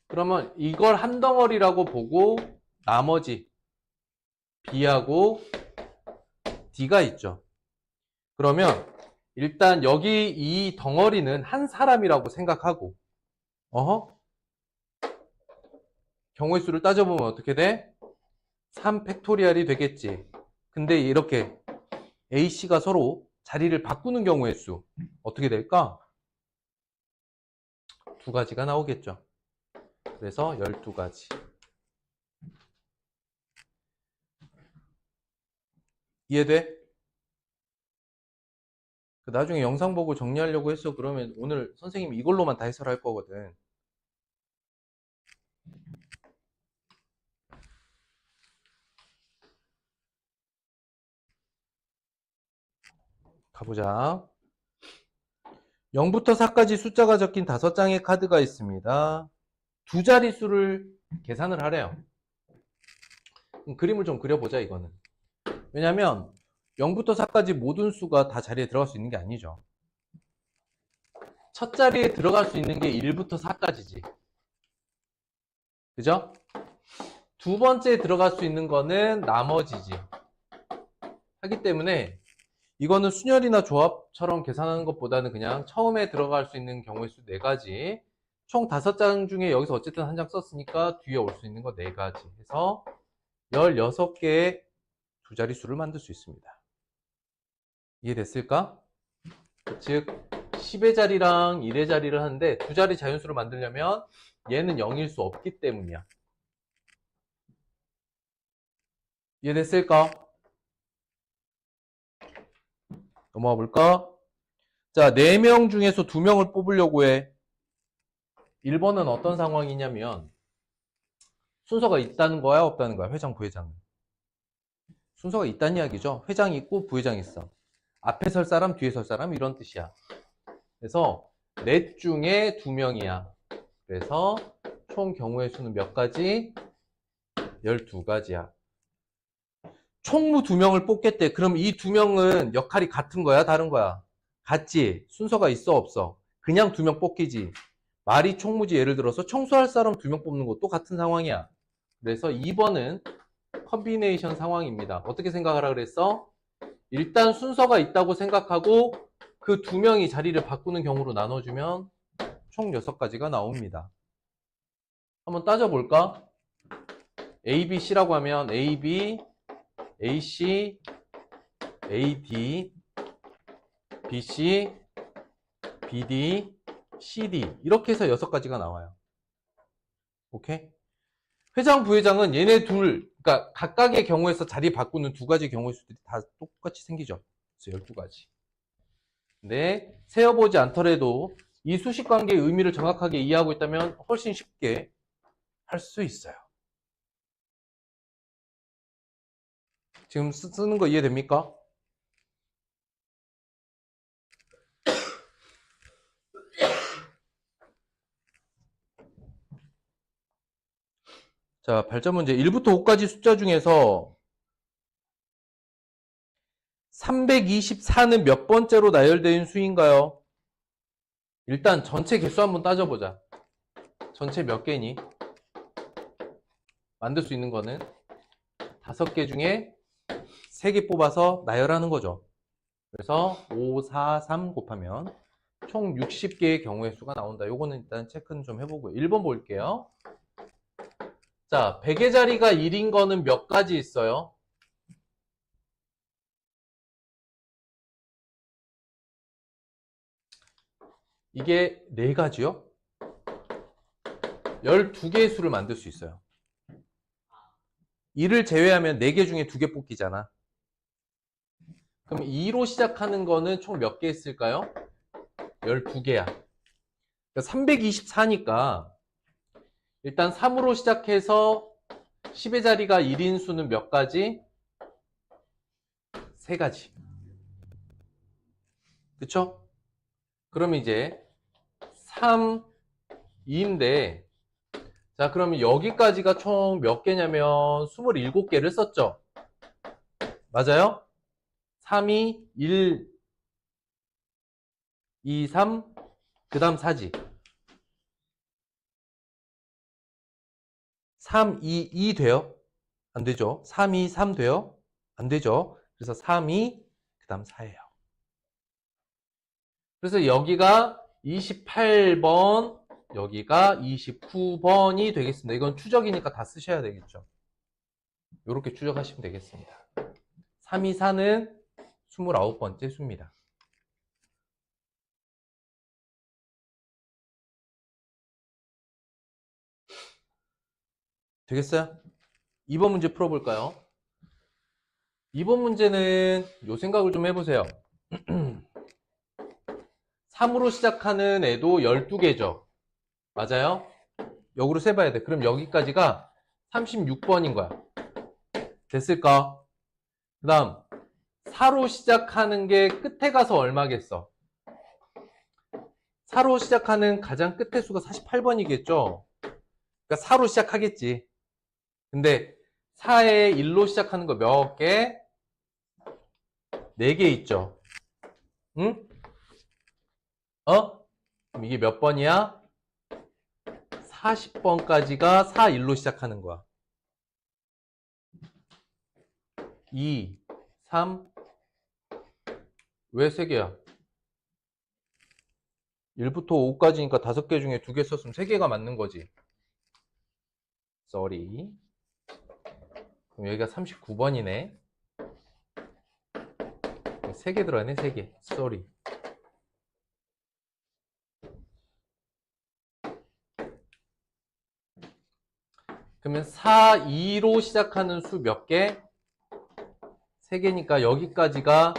그러면 이걸 한 덩어리라고 보고 나머지 B하고 D가 있죠. 그러면 일단 여기 이 덩어리는 한 사람이라고 생각하고 경우의 수를 따져보면 어떻게 돼? 3팩토리얼이 되겠지. 근데 이렇게 A, C가 서로 자리를 바꾸는 경우의 수 어떻게 될까? 2가지가 나오겠죠. 그래서 12가지. 이해돼? 나중에 영상 보고 정리하려고 했어. 그러면 오늘 선생님이 이걸로만 다 해설할 거거든. 가보자. 0부터 4까지 숫자가 적힌 5장의 카드가 있습니다. 2자릿수를 계산을 하래요. 그림을 좀 그려보자, 이거는. 왜냐면 0부터 4까지 모든 수가 다 자리에 들어갈 수 있는 게 아니죠. 첫 자리에 들어갈 수 있는 게 1부터 4까지지. 그죠? 두 번째 들어갈 수 있는 거는 나머지지. 하기 때문에 이거는 순열이나 조합처럼 계산하는 것보다는 그냥 처음에 들어갈 수 있는 경우의 수 4가지. 총 5장 중에 여기서 어쨌든 한 장 썼으니까 뒤에 올 수 있는 거 4가지 해서 16개의 2자릿수를 만들 수 있습니다. 이해됐을까? 즉 10의 자리랑 1의 자리를 하는데 2자리 자연수를 만들려면 얘는 0일 수 없기 때문이야. 이해됐을까? 넘어가 볼까? 자, 4명 중에서 2명을 뽑으려고 해. 1번은 어떤 상황이냐면 순서가 있다는 거야, 없다는 거야? 회장, 부회장은. 순서가 있다는 이야기죠. 회장이 있고 부회장이 있어. 앞에 설 사람, 뒤에 설 사람 이런 뜻이야. 그래서 넷 중에 2명이야. 그래서 총 경우의 수는 몇 가지? 12가지야. 총무 2명을 뽑겠대. 그럼 이 2명은 역할이 같은 거야, 다른 거야? 같지. 순서가 있어, 없어? 그냥 2명 뽑기지. 말이 총무지. 예를 들어서 청소할 사람 2명 뽑는 것도 같은 상황이야. 그래서 2번은 컨비네이션 상황입니다. 어떻게 생각하라 그랬어? 일단 순서가 있다고 생각하고 그 2명이 자리를 바꾸는 경우로 나눠주면 총 6가지가 나옵니다. 한번 따져볼까? A, B, C라고 하면 A, B, A, C, A, D, B, C, B, D, C, D 이렇게 해서 6가지가 나와요. 오케이? 회장, 부회장은 얘네 둘, 그러니까 각각의 경우에서 자리 바꾸는 2가지 경우의 수들이 다 똑같이 생기죠. 그래서 12가지. 근데 세어보지 않더라도 이 수식 관계의 의미를 정확하게 이해하고 있다면 훨씬 쉽게 할 수 있어요. 지금 쓰는 거 이해됩니까? 자, 발전 문제. 1부터 5까지 숫자 중에서 324는 몇 번째로 나열된 수인가요? 일단 전체 개수 한번 따져보자. 전체 몇 개니? 만들 수 있는 거는 5개 중에 3개 뽑아서 나열하는 거죠. 그래서 5, 4, 3 곱하면 총 60개의 경우의 수가 나온다. 요거는 일단 체크는 좀 해보고요. 1번 볼게요. 자, 100의 자리가 1인 거는 몇 가지 있어요? 이게 4가지요? 12개의 수를 만들 수 있어요. 2를 제외하면 4개 중에 2개 뽑기잖아. 그럼 2로 시작하는 거는 총 몇 개 있을까요? 12개야. 324니까 일단 3으로 시작해서 10의 자리가 1인 수는 몇 가지? 3가지. 그쵸? 그럼 이제 3, 2인데 자, 그러면 여기까지가 총 몇 개냐면 27개를 썼죠? 맞아요? 3, 2, 1, 2, 3, 그 다음 4지. 3, 2, 2 돼요? 안 되죠? 3, 2, 3 돼요? 안 되죠? 그래서 3, 2, 그 다음 4예요. 그래서 여기가 28번, 여기가 29번이 되겠습니다. 이건 추적이니까 다 쓰셔야 되겠죠. 이렇게 추적하시면 되겠습니다. 3, 2, 4는 29번째 수입니다. 되겠어요? 2번 문제 풀어볼까요? 2번 문제는 요 생각을 좀 해보세요. 3으로 시작하는 애도 12개죠. 맞아요? 역으로 세봐야 돼. 그럼 여기까지가 36번인 거야. 됐을까? 그 다음 4로 시작하는 게 끝에 가서 얼마겠어? 4로 시작하는 가장 끝의 수가 48번이겠죠? 그러니까 4로 시작하겠지. 근데 4에 1로 시작하는 거 몇 개? 4개 있죠. 응? 그럼 이게 몇 번이야? 40번까지가 4, 1로 시작하는 거야. 2, 3, 왜 3개야? 1부터 5까지니까 5개 중에 2개 썼으면 3개가 맞는 거지. sorry. 그럼 여기가 39번이네. 3개 들어가네, 3개. sorry. 그러면 4, 2로 시작하는 수 몇 개? 3개니까 여기까지가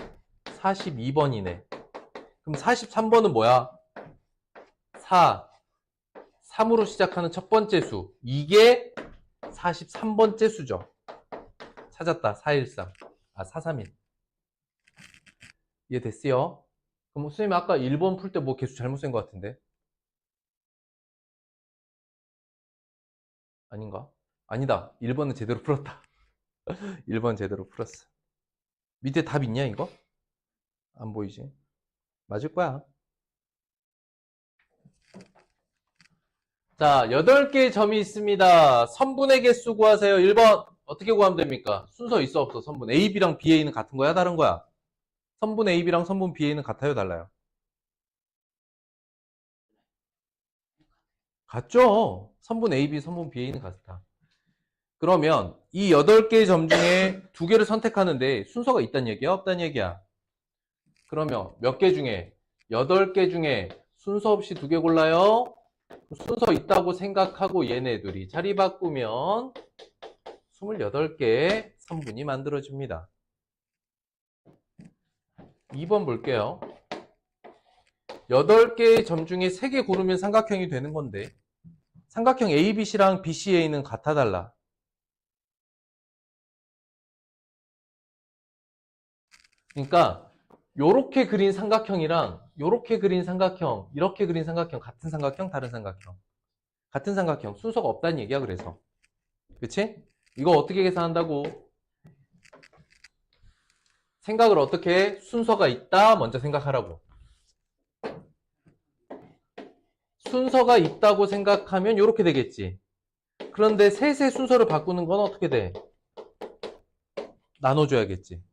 42번이네. 그럼 43번은 뭐야? 4, 3으로 시작하는 첫 번째 수. 이게 43번째 수죠. 찾았다. 413. 431. 이해됐어요? 그럼 선생님 아까 1번 풀 때 뭐 개수 잘못 센 것 같은데? 아닌가? 아니다. 1번은 제대로 풀었다. 1번 제대로 풀었어. 밑에 답 있냐 이거? 안 보이지? 맞을 거야. 자, 8개의 점이 있습니다. 선분의 개수 구하세요. 1번. 어떻게 구하면 됩니까? 순서 있어 없어? 선분 A, B랑 B, A는 같은 거야? 다른 거야? 선분 A, B랑 선분 B, A는 같아요? 달라요? 같죠? 선분 A, B, 선분 B, A는 같다. 그러면 이 8개의 점 중에 2개를 선택하는데 순서가 있다는 얘기야? 없다는 얘기야? 그러면 몇 개 중에? 8개 중에 순서 없이 2개 골라요? 순서 있다고 생각하고 얘네들이 자리 바꾸면 28개의 선분이 만들어집니다. 2번 볼게요. 8개의 점 중에 3개 고르면 삼각형이 되는 건데 삼각형 ABC랑 BCA는 같아 달라? 그러니까 요렇게 그린 삼각형이랑 요렇게 그린 삼각형, 이렇게 그린 삼각형, 같은 삼각형, 다른 삼각형. 같은 삼각형, 순서가 없다는 얘기야, 그래서. 그치? 이거 어떻게 계산한다고? 생각을 어떻게 해? 순서가 있다, 먼저 생각하라고. 순서가 있다고 생각하면 요렇게 되겠지. 그런데 셋의 순서를 바꾸는 건 어떻게 돼? 나눠줘야겠지.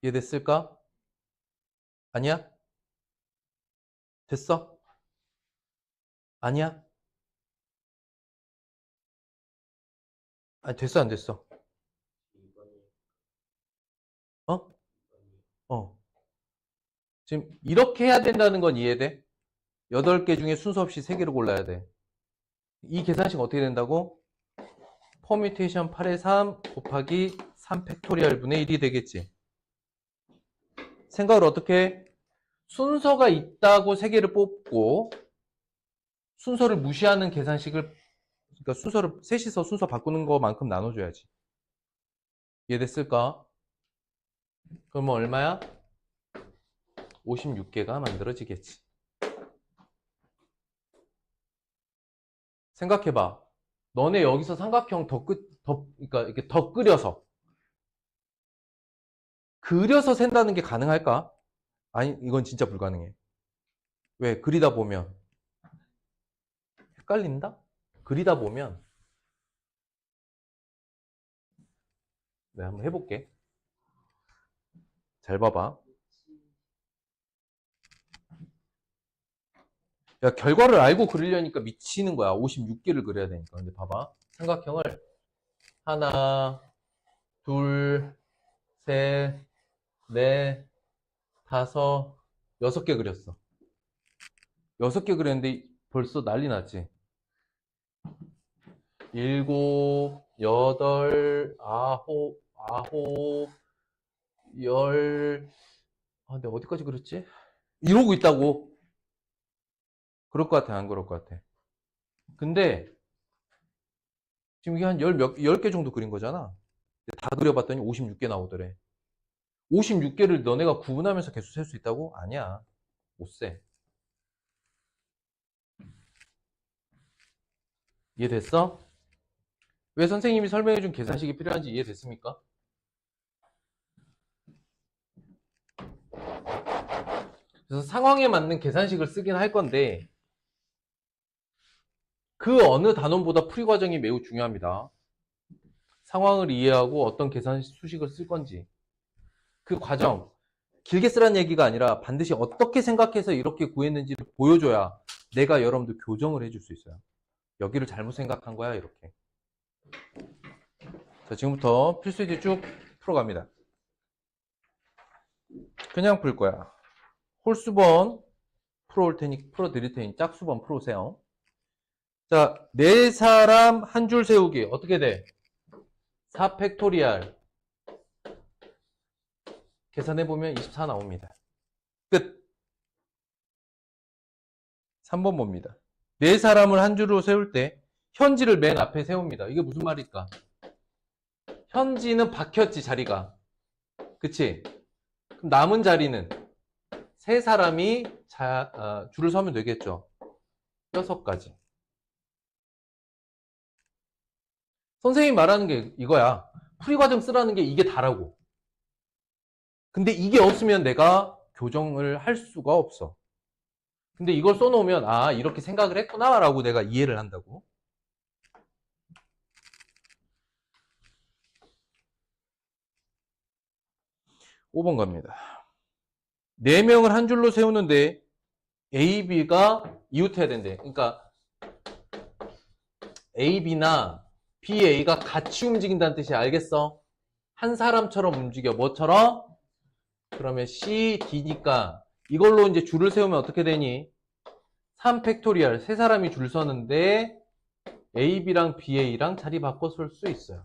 이해됐을까? 아니야? 됐어? 아니야? 아니, 됐어, 안 됐어? 어? 어. 지금 이렇게 해야 된다는 건 이해돼? 8개 중에 순서 없이 3개를 골라야 돼. 이 계산식 어떻게 된다고? 퍼뮤테이션 8의 3 곱하기 3 팩토리얼 분의 1이 되겠지. 생각을 어떻게 해? 순서가 있다고 세 개를 뽑고 순서를 무시하는 계산식을, 그러니까 순서를 셋이서 순서 바꾸는 것만큼 나눠줘야지. 이해됐을까? 그러면 얼마야? 56개가 만들어지겠지. 생각해봐. 너네 여기서 삼각형 그러니까 이렇게 더 그려서 센다는 게 가능할까? 아니, 이건 진짜 불가능해. 왜? 그리다 보면 헷갈린다? 그리다 보면 내가 한번 해볼게. 잘 봐봐. 야, 결과를 알고 그리려니까 미치는 거야. 56개를 그려야 되니까. 근데 봐봐. 삼각형을 하나, 둘, 셋, 넷, 다섯, 6개 그렸어. 6개 그렸는데 벌써 난리 났지. 일곱, 여덟, 아홉, 열, 내가 어디까지 그렸지? 이러고 있다고. 그럴 것 같아, 안 그럴 것 같아? 근데 지금 이게 한 10개 정도 그린 거잖아. 다 그려봤더니 56개 나오더래. 56개를 너네가 구분하면서 개수 셀 수 있다고? 아니야. 못 세. 이해됐어? 왜 선생님이 설명해준 계산식이 필요한지 이해됐습니까? 그래서 상황에 맞는 계산식을 쓰긴 할 건데 그 어느 단원보다 풀이 과정이 매우 중요합니다. 상황을 이해하고 어떤 계산 수식을 쓸 건지 그 과정 길게 쓰라는 얘기가 아니라 반드시 어떻게 생각해서 이렇게 구했는지를 보여줘야 내가 여러분들 교정을 해줄 수 있어요. 여기를 잘못 생각한 거야 이렇게. 자, 지금부터 필수이제 쭉 풀어갑니다. 그냥 풀 거야. 홀수번 풀어드릴 테니 짝수번 풀어오세요. 자, 네 사람 한 줄 세우기 어떻게 돼? 4 팩토리알 계산해보면 24 나옵니다. 끝. 3번 봅니다. 네 사람을 한 줄로 세울 때 현지를 맨 앞에 세웁니다. 이게 무슨 말일까? 현지는 박혔지 자리가. 그치? 그럼 남은 자리는 세 사람이 줄을 서면 되겠죠. 6가지. 선생님이 말하는 게 이거야. 풀이과정 쓰라는 게 이게 다라고. 근데 이게 없으면 내가 교정을 할 수가 없어. 근데 이걸 써놓으면 이렇게 생각을 했구나 라고 내가 이해를 한다고. (5번) 갑니다. 4명을 한 줄로 세우는데 A, B가 이웃해야 된대. 그러니까 A, B나 B, A가 같이 움직인다는 뜻이야. 알겠어? 한 사람처럼 움직여. 뭐처럼? 그러면 C, D니까 이걸로 이제 줄을 세우면 어떻게 되니? 3 팩토리얼. 세 사람이 줄 서는데 A, B랑 B, A랑 자리 바꿔 쓸 수 있어요.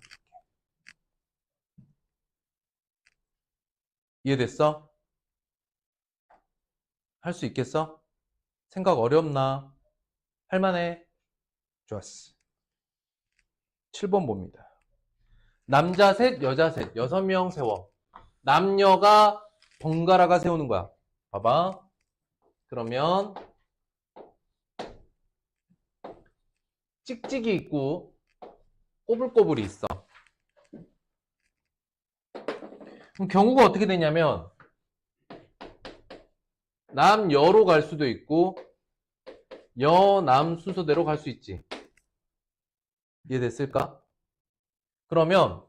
이해됐어? 할 수 있겠어? 생각 어렵나? 할만해? 좋았어. 7번 봅니다. 남자 셋, 여자 셋, 6명 세워. 남녀가 번갈아가 세우는 거야. 봐봐. 그러면 찍찍이 있고 꼬불꼬불이 있어. 그럼 경우가 어떻게 되냐면 남여로 갈 수도 있고 여남 순서대로 갈 수 있지. 이해됐을까? 그러면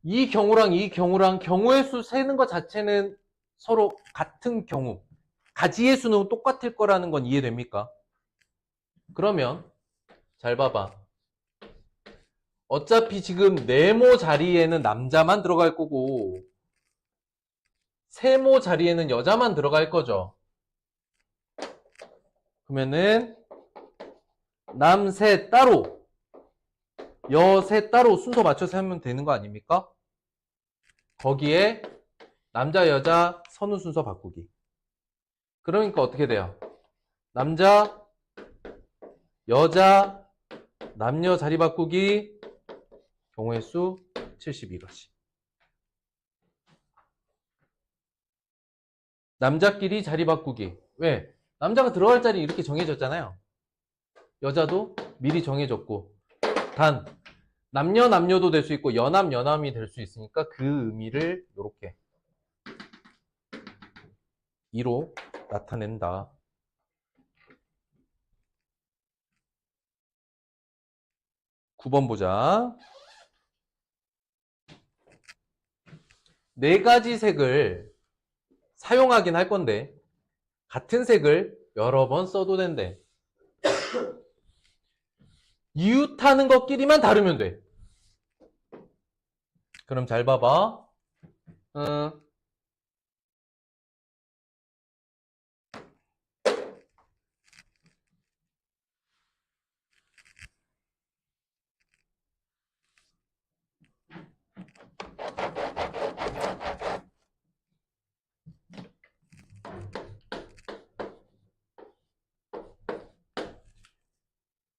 이 경우랑 경우의 수 세는 것 자체는 서로 같은 경우, 가지의 수는 똑같을 거라는 건 이해됩니까? 그러면 잘 봐봐. 어차피 지금 네모 자리에는 남자만 들어갈 거고 세모 자리에는 여자만 들어갈 거죠. 그러면은 남 셋 따로 여 셋 따로 순서 맞춰서 하면 되는 거 아닙니까? 거기에 남자 여자 선우 순서 바꾸기. 그러니까 어떻게 돼요? 남자, 여자, 남녀 자리 바꾸기 경우의 수 72가지. 남자끼리 자리 바꾸기. 왜? 남자가 들어갈 자리 이렇게 정해졌잖아요. 여자도 미리 정해졌고. 단, 남녀 남녀도 될 수 있고 여남 여남이 될 수 있으니까 그 의미를 이렇게 2로 나타낸다. (9번) 보자. 4가지 색을 사용하긴 할 건데 같은 색을 여러 번 써도 된대. 이웃하는 것끼리만 다르면 돼. 그럼 잘 봐봐.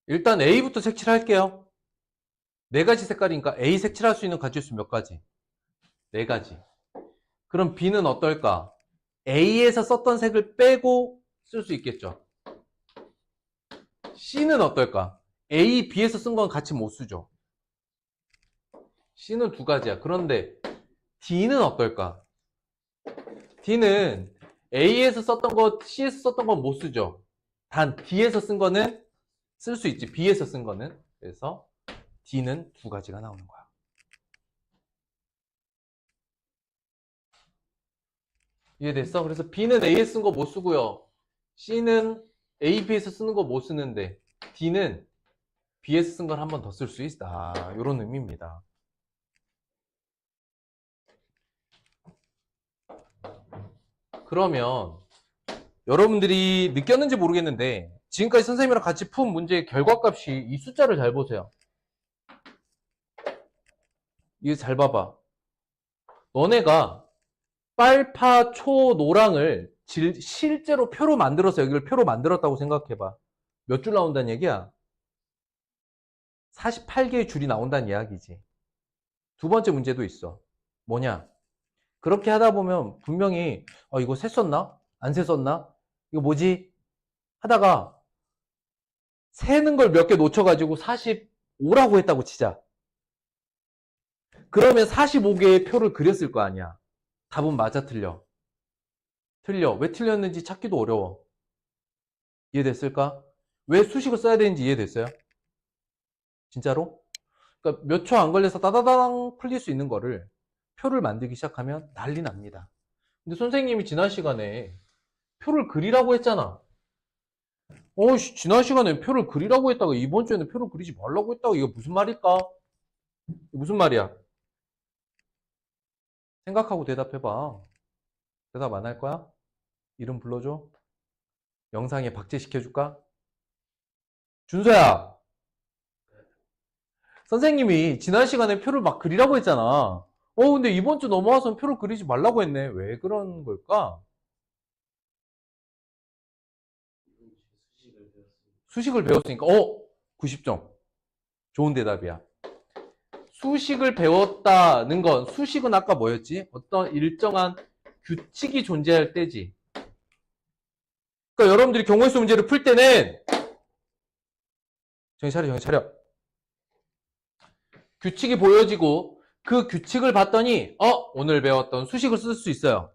일단 A부터 색칠할게요. 4가지 색깔이니까 A 색칠할 수 있는 가지수 몇 가지? 4가지. 그럼 B는 어떨까? A에서 썼던 색을 빼고 쓸 수 있겠죠. C는 어떨까? A, B에서 쓴 건 같이 못 쓰죠. C는 2가지야. 그런데 D는 어떨까? D는 A에서 썼던 거, C에서 썼던 건 못 쓰죠. 단 D에서 쓴 거는 쓸 수 있지. B에서 쓴 거는. 그래서 D는 2가지가 나오는 거야. 이해됐어? 그래서 B는 A에서 쓴 거 못 쓰고요. C는 A, B에서 쓰는 거 못 쓰는데 D는 B에서 쓴 걸 한 번 더 쓸 수 있다. 이런 의미입니다. 그러면 여러분들이 느꼈는지 모르겠는데 지금까지 선생님이랑 같이 푼 문제의 결과값이 이 숫자를 잘 보세요. 이거 잘 봐봐. 너네가 빨파, 초, 노랑을 실제로 표로 만들어서 여기를 표로 만들었다고 생각해봐. 몇 줄 나온다는 얘기야? 48개의 줄이 나온다는 이야기지. 2번째 문제도 있어. 뭐냐? 그렇게 하다 보면 분명히 이거 셌었나? 안 셌었나? 이거 뭐지? 하다가 세는 걸 몇 개 놓쳐가지고 45라고 했다고 치자. 그러면 45개의 표를 그렸을 거 아니야. 답은 맞아, 틀려? 틀려. 왜 틀렸는지 찾기도 어려워. 이해됐을까? 왜 수식을 써야 되는지 이해됐어요? 진짜로? 그러니까 몇 초 안 걸려서 따다당 풀릴 수 있는 거를 표를 만들기 시작하면 난리 납니다. 근데 선생님이 지난 시간에 표를 그리라고 했잖아. 지난 시간에 표를 그리라고 했다가 이번 주에는 표를 그리지 말라고 했다가 이거 무슨 말일까? 무슨 말이야? 생각하고 대답해봐. 대답 안 할 거야? 이름 불러줘. 영상에 박제시켜줄까? 준서야, 선생님이 지난 시간에 표를 막 그리라고 했잖아. 근데 이번 주 넘어와서는 표를 그리지 말라고 했네. 왜 그런 걸까? 수식을 배웠으니까, 90점. 좋은 대답이야. 수식을 배웠다는 건, 수식은 아까 뭐였지? 어떤 일정한 규칙이 존재할 때지. 그러니까 여러분들이 경우의 수 문제를 풀 때는, 정신 차려. 규칙이 보여지고, 그 규칙을 봤더니, 오늘 배웠던 수식을 쓸 수 있어요.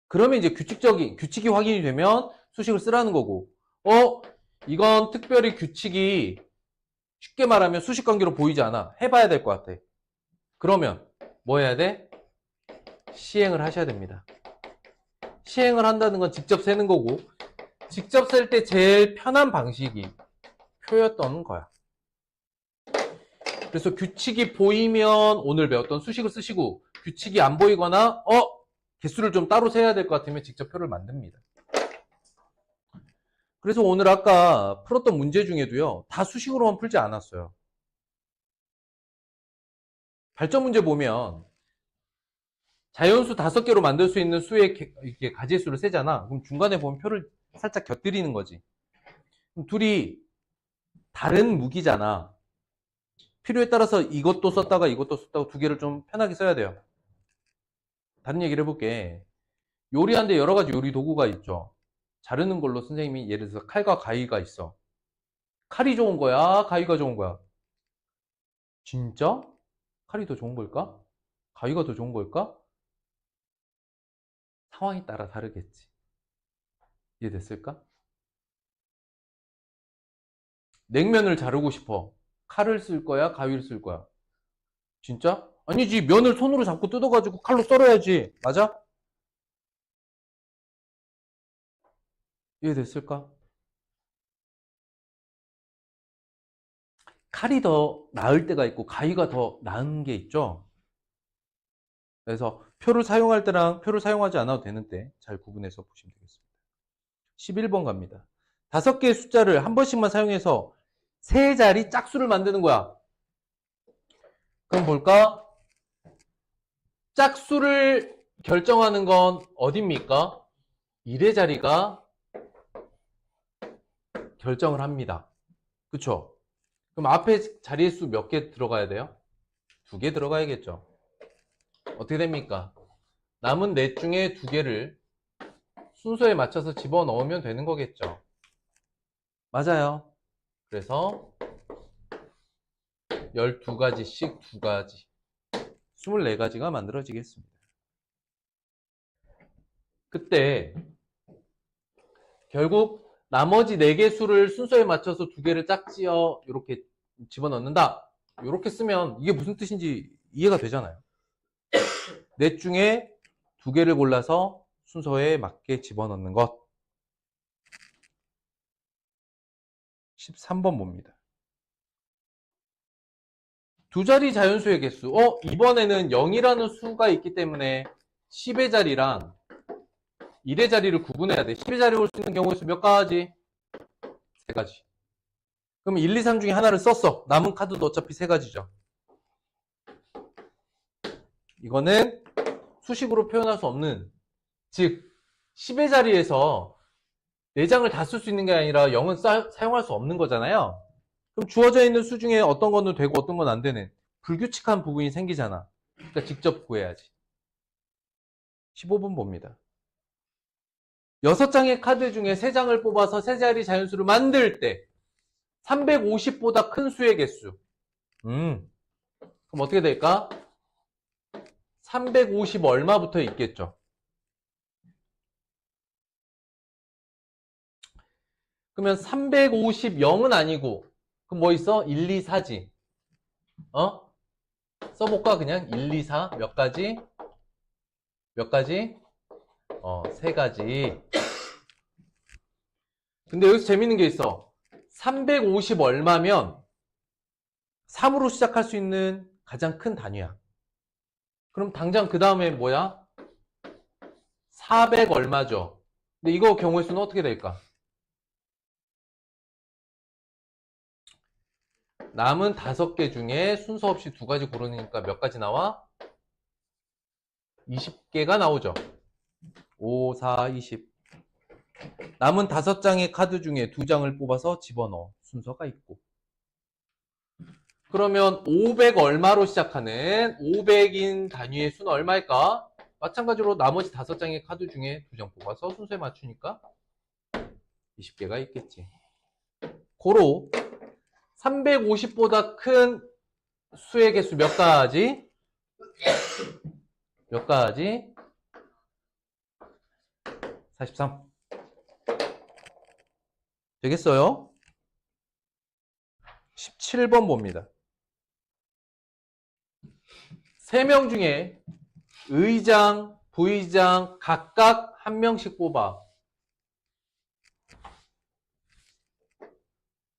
그러면 이제 규칙이 확인이 되면 수식을 쓰라는 거고, 이건 특별히 규칙이 쉽게 말하면 수식 관계로 보이지 않아. 해봐야 될 것 같아. 그러면 뭐 해야 돼? 시행을 하셔야 됩니다. 시행을 한다는 건 직접 세는 거고, 직접 쓸 때 제일 편한 방식이 표였던 거야. 그래서 규칙이 보이면 오늘 배웠던 수식을 쓰시고, 규칙이 안 보이거나 개수를 좀 따로 세야 될 것 같으면 직접 표를 만듭니다. 그래서 오늘 아까 풀었던 문제 중에도요, 다 수식으로만 풀지 않았어요. 발전 문제 보면 자연수 5개로 만들 수 있는 수의 이렇게 가지수를 세잖아. 그럼 중간에 보면 표를 살짝 곁들이는 거지. 그럼 둘이 다른 무기잖아. 필요에 따라서 이것도 썼다가 이것도 썼다가 두 개를 좀 편하게 써야 돼요. 다른 얘기를 해볼게. 요리하는데 여러 가지 요리 도구가 있죠. 자르는 걸로 선생님이 예를 들어서 칼과 가위가 있어. 칼이 좋은 거야? 가위가 좋은 거야? 진짜? 칼이 더 좋은 걸까? 가위가 더 좋은 걸까? 상황에 따라 다르겠지. 이해됐을까? 냉면을 자르고 싶어. 칼을 쓸 거야? 가위를 쓸 거야? 진짜? 아니지. 면을 손으로 잡고 뜯어가지고 칼로 썰어야지. 맞아? 이해됐을까? 칼이 더 나을 때가 있고 가위가 더 나은 게 있죠. 그래서 표를 사용할 때랑 표를 사용하지 않아도 되는 때 잘 구분해서 보시면 되겠습니다. 11번 갑니다. 5개의 숫자를 한 번씩만 사용해서 세 자리 짝수를 만드는 거야. 그럼 볼까? 짝수를 결정하는 건 어딥니까? 1의 자리가 결정을 합니다. 그쵸? 그럼 앞에 자리의 수 몇 개 들어가야 돼요? 2개 들어가야겠죠. 어떻게 됩니까? 남은 넷 중에 2개를 순서에 맞춰서 집어넣으면 되는 거겠죠. 맞아요. 그래서 12가지씩 2가지, 24가지가 만들어지겠습니다. 그때 결국 나머지 4개 수를 순서에 맞춰서 2개를 짝지어 이렇게 집어넣는다. 이렇게 쓰면 이게 무슨 뜻인지 이해가 되잖아요. 넷 중에 2개를 골라서 순서에 맞게 집어넣는 것. 13번 봅니다. 두 자리 자연수의 개수. 이번에는 0이라는 수가 있기 때문에 10의 자리랑 1의 자리를 구분해야 돼. 10의 자리를 올 수 있는 경우의 수 몇 가지? 3가지. 그럼 1, 2, 3 중에 하나를 썼어. 남은 카드도 어차피 3가지죠. 이거는 수식으로 표현할 수 없는, 즉 10의 자리에서 4장을 다 쓸 수 있는 게 아니라 0은 사용할 수 없는 거잖아요. 그럼 주어져 있는 수 중에 어떤 거는 되고 어떤 건 안 되는 불규칙한 부분이 생기잖아. 그러니까 직접 구해야지. 15번 봅니다. 6장의 카드 중에 3장을 뽑아서 3자리 자연수를 만들 때 350보다 큰 수의 개수. 그럼 어떻게 될까? 350 얼마부터 있겠죠? 그러면 350 0은 아니고 그럼 뭐 있어? 1, 2, 4지. 써볼까? 그냥 1, 2, 4 몇 가지? 몇 가지? 3가지. 근데 여기서 재밌는 게 있어. 350 얼마면 3으로 시작할 수 있는 가장 큰 단위야. 그럼 당장 그 다음에 뭐야? 400 얼마죠? 근데 이거 경우의 수는 어떻게 될까? 남은 5개 중에 순서 없이 2가지 고르니까 몇 가지 나와? 20개가 나오죠. 5, 4, 20. 남은 5장의 카드 중에 2장을 뽑아서 집어넣어. 순서가 있고. 그러면 500 얼마로 시작하는 500인 단위의 수는 얼마일까? 마찬가지로 나머지 5장의 카드 중에 2장 뽑아서 순서에 맞추니까 20개가 있겠지. 고로 350보다 큰 수의 개수 몇 가지? 몇 가지? 43. 되겠어요? 17번 봅니다. 3명 중에 의장, 부의장 각각 1명씩 뽑아.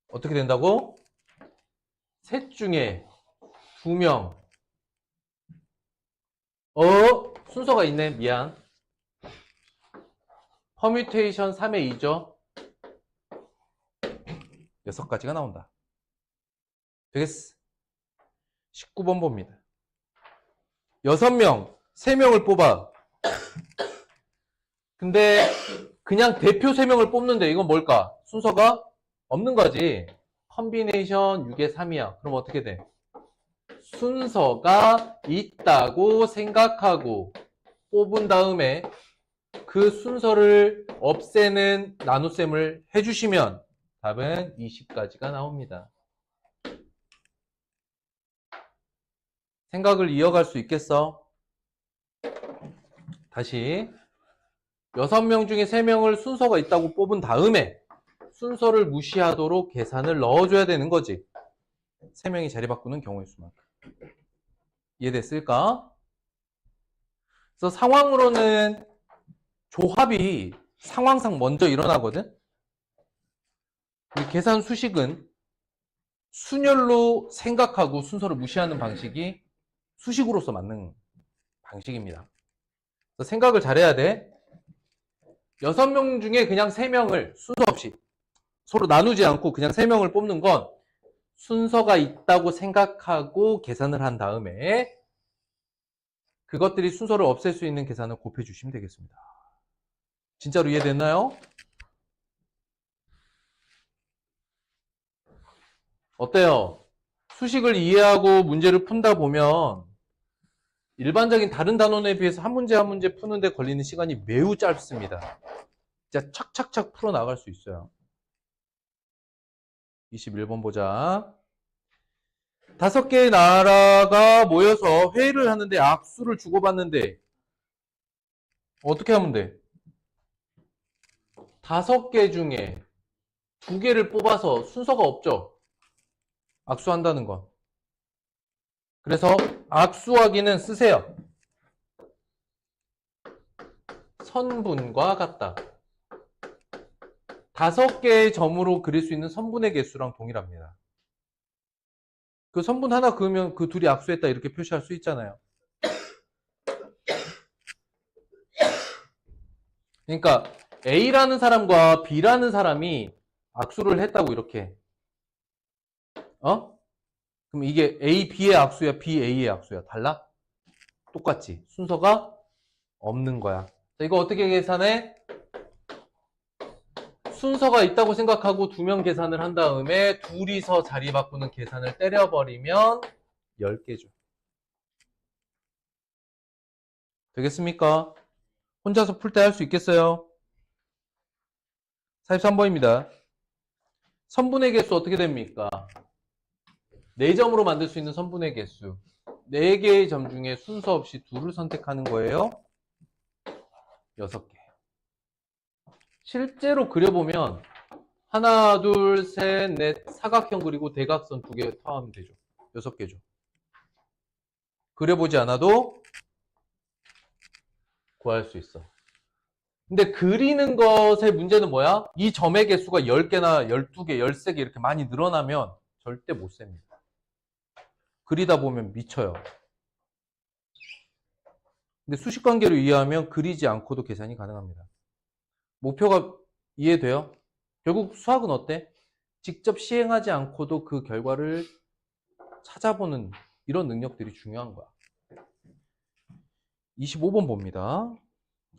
어떻게 된다고? 셋 중에 2명. 순서가 있네. 미안. 퍼뮤테이션 3의 2죠. 6가지가 나온다. 되겠어. 19번 봅니다. 6명 3명을 뽑아. 근데 그냥 대표 3명을 뽑는데 이건 뭘까? 순서가 없는 거지. 컨비네이션 6의 3이야. 그럼 어떻게 돼? 순서가 있다고 생각하고 뽑은 다음에 그 순서를 없애는 나눗셈을 해주시면 답은 20가지가 나옵니다. 생각을 이어갈 수 있겠어? 다시 6명 중에 3명을 순서가 있다고 뽑은 다음에 순서를 무시하도록 계산을 넣어줘야 되는 거지. 3명이 자리 바꾸는 경우의 수만큼. 이해됐을까? 그래서 상황으로는 조합이 상황상 먼저 일어나거든? 이 계산 수식은 순열로 생각하고 순서를 무시하는 방식이 수식으로서 맞는 방식입니다. 그래서 생각을 잘해야 돼. 6명 중에 그냥 3명을 순서 없이 서로 나누지 않고 그냥 3명을 뽑는 건 순서가 있다고 생각하고 계산을 한 다음에 그것들이 순서를 없앨 수 있는 계산을 곱해주시면 되겠습니다. 진짜로 이해됐나요? 어때요? 수식을 이해하고 문제를 푼다 보면 일반적인 다른 단원에 비해서 한 문제 한 문제 푸는데 걸리는 시간이 매우 짧습니다. 진짜 착착착 풀어나갈 수 있어요. 21번 보자. 5개의 나라가 모여서 회의를 하는데 악수를 주고받는데 어떻게 하면 돼? 5개 중에 2개를 뽑아서 순서가 없죠? 악수한다는 건. 그래서 악수하기는 쓰세요. 선분과 같다. 5개의 점으로 그릴 수 있는 선분의 개수랑 동일합니다. 그 선분 하나 그으면 그 둘이 악수했다 이렇게 표시할 수 있잖아요. 그러니까 A라는 사람과 B라는 사람이 악수를 했다고 이렇게. 그럼 이게 A, B의 악수야, B, A의 악수야? 달라? 똑같지. 순서가 없는 거야. 자, 이거 어떻게 계산해? 순서가 있다고 생각하고 2명 계산을 한 다음에 둘이서 자리 바꾸는 계산을 때려버리면 10개죠. 되겠습니까? 혼자서 풀 때 할 수 있겠어요? 43번입니다. 선분의 개수 어떻게 됩니까? 4점으로 만들 수 있는 선분의 개수. 4개의 점 중에 순서 없이 2를 선택하는 거예요. 6개. 실제로 그려보면 하나, 둘, 셋, 넷, 사각형 그리고 대각선 2개 타하면 되죠. 6개죠. 그려보지 않아도 구할 수 있어. 근데 그리는 것의 문제는 뭐야? 이 점의 개수가 10개나 12개, 13개 이렇게 많이 늘어나면 절대 못 셉니다. 그리다 보면 미쳐요. 근데 수식관계를 이해하면 그리지 않고도 계산이 가능합니다. 목표가 이해돼요? 결국 수학은 어때? 직접 시행하지 않고도 그 결과를 찾아보는 이런 능력들이 중요한 거야. 25번 봅니다.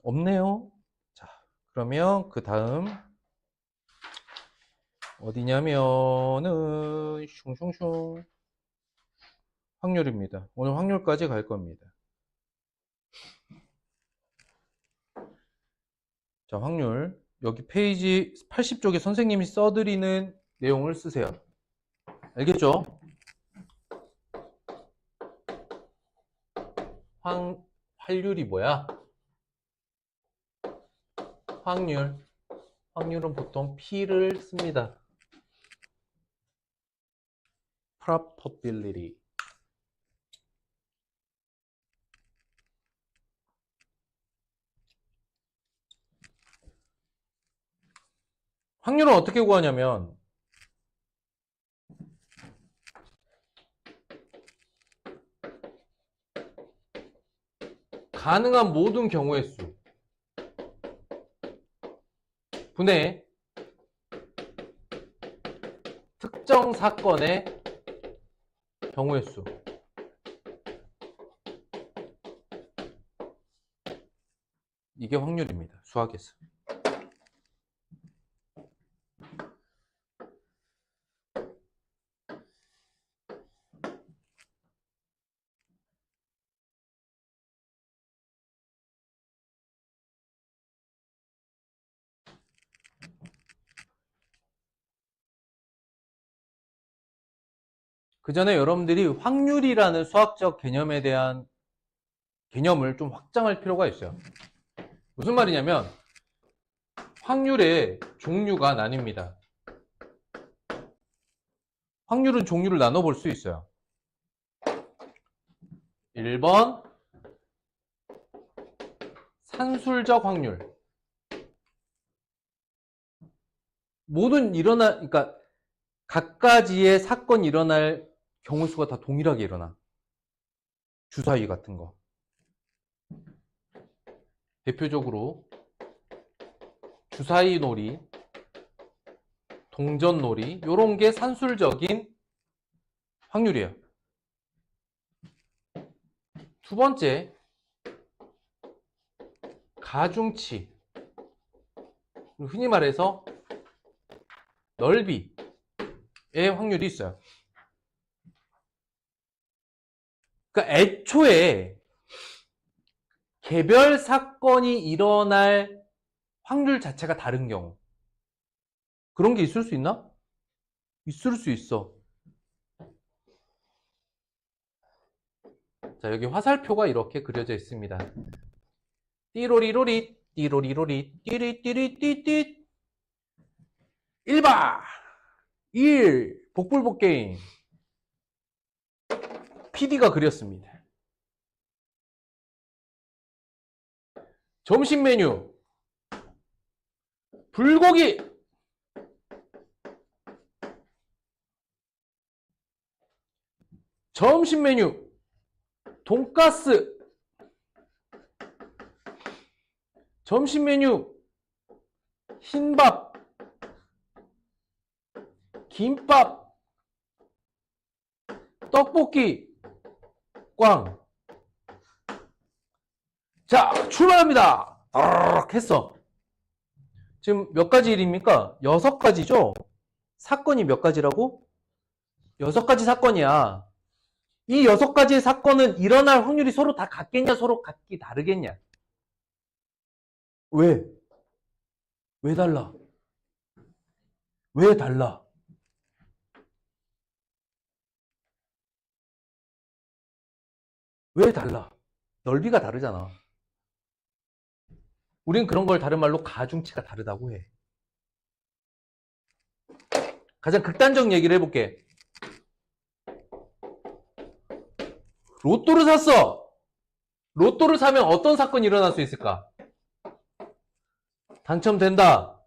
없네요. 자, 그러면 그 다음 어디냐면은 슝슝슝 확률입니다. 오늘 확률까지 갈 겁니다. 자, 확률. 여기 페이지 80쪽에 선생님이 써드리는 내용을 쓰세요. 알겠죠? 활률이 뭐야? 확률. 확률은 보통 P를 씁니다. probability. 확률은 어떻게 구하냐면 가능한 모든 경우의 수 분의 특정 사건의 경우의 수. 이게 확률입니다. 수학에서. 그 전에 여러분들이 확률이라는 수학적 개념에 대한 개념을 좀 확장할 필요가 있어요. 무슨 말이냐면 확률의 종류가 나뉩니다. 확률은 종류를 나눠볼 수 있어요. 1번 산술적 확률. 그러니까 각가지의 사건이 일어날 경우 수가 다 동일하게 일어나. 주사위 같은 거. 대표적으로 주사위 놀이, 동전 놀이, 이런 게 산술적인 확률이에요. 두 번째, 가중치. 흔히 말해서 넓이의 확률이 있어요. 그러니까 애초에 개별 사건이 일어날 확률 자체가 다른 경우. 그런 게 있을 수 있나? 있을 수 있어. 자, 여기 화살표가 이렇게 그려져 있습니다. 띠로리로리, 띠로리로리, 띠리띠리띠띠. 1바 1 복불복 게임. PD가 그렸습니다. 점심 메뉴 불고기. 점심 메뉴 돈가스. 점심 메뉴 흰밥, 김밥, 떡볶이, 꽝. 자, 출발합니다. 했어. 지금 몇 가지 일입니까? 6가지죠? 사건이 몇 가지라고? 6가지 사건이야. 이 6가지의 사건은 일어날 확률이 서로 다 같겠냐, 서로 같기 다르겠냐? 왜? 왜 달라? 왜 달라? 왜 달라? 넓이가 다르잖아. 우린 그런 걸 다른 말로 가중치가 다르다고 해. 가장 극단적 얘기를 해볼게. 로또를 샀어. 로또를 사면 어떤 사건이 일어날 수 있을까? 당첨된다.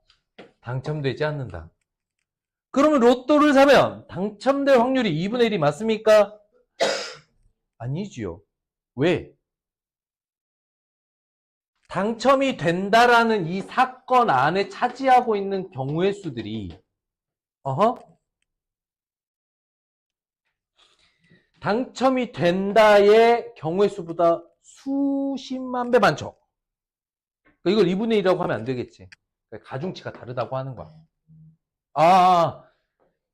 당첨되지 않는다. 그러면 로또를 사면 당첨될 확률이 2분의 1이 맞습니까? 아니지요. 왜? 당첨이 된다라는 이 사건 안에 차지하고 있는 경우의 수들이 당첨이 된다의 경우의 수보다 수십만 배 많죠. 이걸 2분의 1이라고 하면 안 되겠지. 가중치가 다르다고 하는 거야.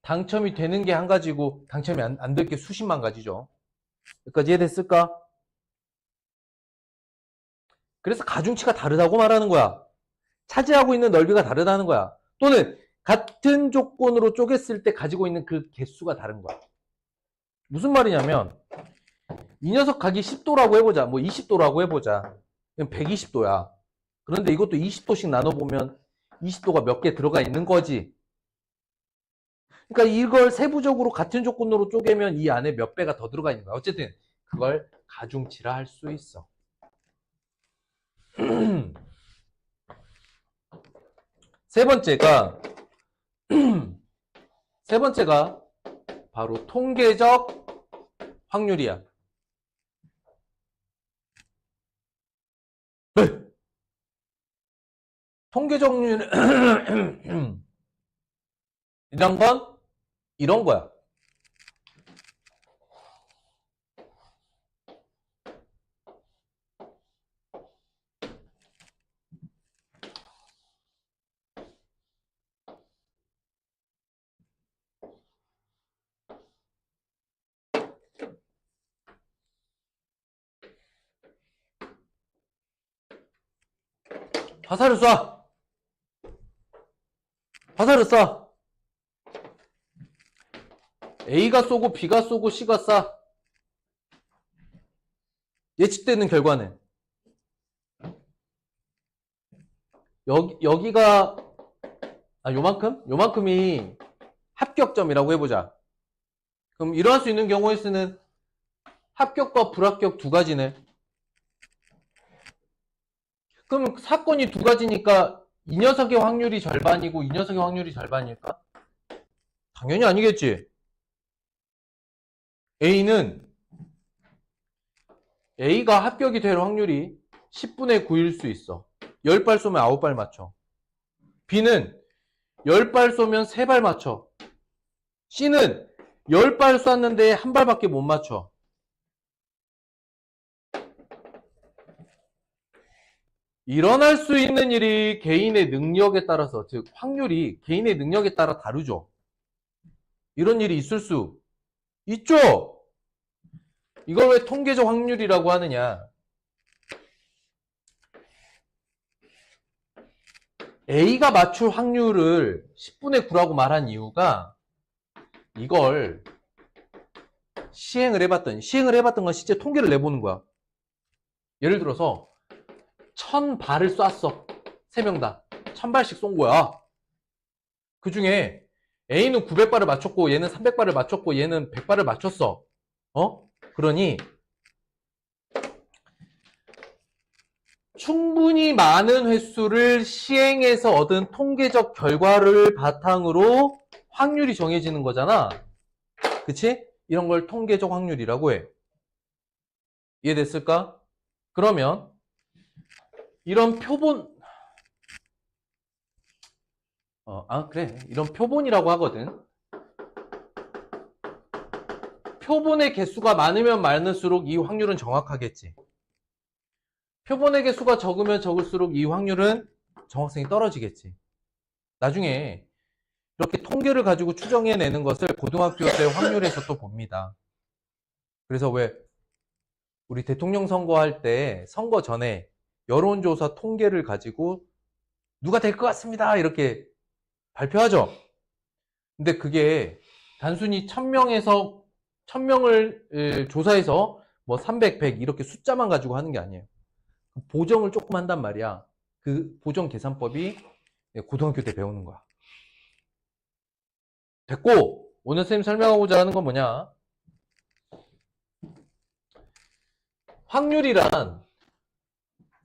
당첨이 되는 게 한 가지고 당첨이 안 될 게 수십만 가지죠. 여기까지 이해됐을까? 그래서 가중치가 다르다고 말하는 거야. 차지하고 있는 넓이가 다르다는 거야. 또는 같은 조건으로 쪼갰을 때 가지고 있는 그 개수가 다른 거야. 무슨 말이냐면 이 녀석 각이 10도라고 해보자. 뭐 20도라고 해보자. 120도야. 그런데 이것도 20도씩 나눠보면 20도가 몇 개 들어가 있는 거지. 그러니까 이걸 세부적으로 같은 조건으로 쪼개면 이 안에 몇 배가 더 들어가 있는 거야. 어쨌든 그걸 가중치라 할 수 있어. 세 번째가 바로 통계적 확률이야. 통계적 확률은 이런 건 이런 거야. 화살을 쏴. 화살을 쏴. A가 쏘고 B가 쏘고 C가 쏴. 예측되는 결과는 여기가 요만큼? 요만큼이 합격점이라고 해보자. 그럼 일어날 수 있는 경우의 수는 합격과 불합격 두 가지네. 그럼 사건이 두 가지니까 이 녀석의 확률이 절반이고 이 녀석의 확률이 절반일까? 당연히 아니겠지. A가 합격이 될 확률이 10분의 9일 수 있어. 10발 쏘면 9발 맞춰. B는 10발 쏘면 3발 맞춰. C는 10발 쐈는데 1발밖에 못 맞춰. 일어날 수 있는 일이 개인의 능력에 따라서, 즉 확률이 개인의 능력에 따라 다르죠. 이런 일이 있을 수 있죠. 이걸 왜 통계적 확률이라고 하느냐? A가 맞출 확률을 10분의 9라고 말한 이유가 이걸 시행을 해봤던 건 실제 통계를 내보는 거야. 예를 들어서 1000발을 쐈어. 3명 다. 1000발씩 쏜 거야. 그 중에 A는 900발을 맞췄고 얘는 300발을 맞췄고 얘는 100발을 맞췄어. 그러니 충분히 많은 횟수를 시행해서 얻은 통계적 결과를 바탕으로 확률이 정해지는 거잖아. 그치? 이런 걸 통계적 확률이라고 해. 이해됐을까? 그러면 이런 표본 그래. 이런 표본이라고 하거든. 표본의 개수가 많으면 많을수록 이 확률은 정확하겠지. 표본의 개수가 적으면 적을수록 이 확률은 정확성이 떨어지겠지. 나중에 이렇게 통계를 가지고 추정해내는 것을 고등학교 때 확률에서 또 봅니다. 그래서 왜 우리 대통령 선거할 때 선거 전에 여론조사 통계를 가지고 누가 될 것 같습니다 이렇게 발표하죠. 근데 그게 단순히 1000명을 조사해서 뭐 300, 100 이렇게 숫자만 가지고 하는 게 아니에요. 보정을 조금 한단 말이야. 그 보정 계산법이 고등학교 때 배우는 거야. 됐고, 오늘 선생님 설명하고자 하는 건 뭐냐? 확률이란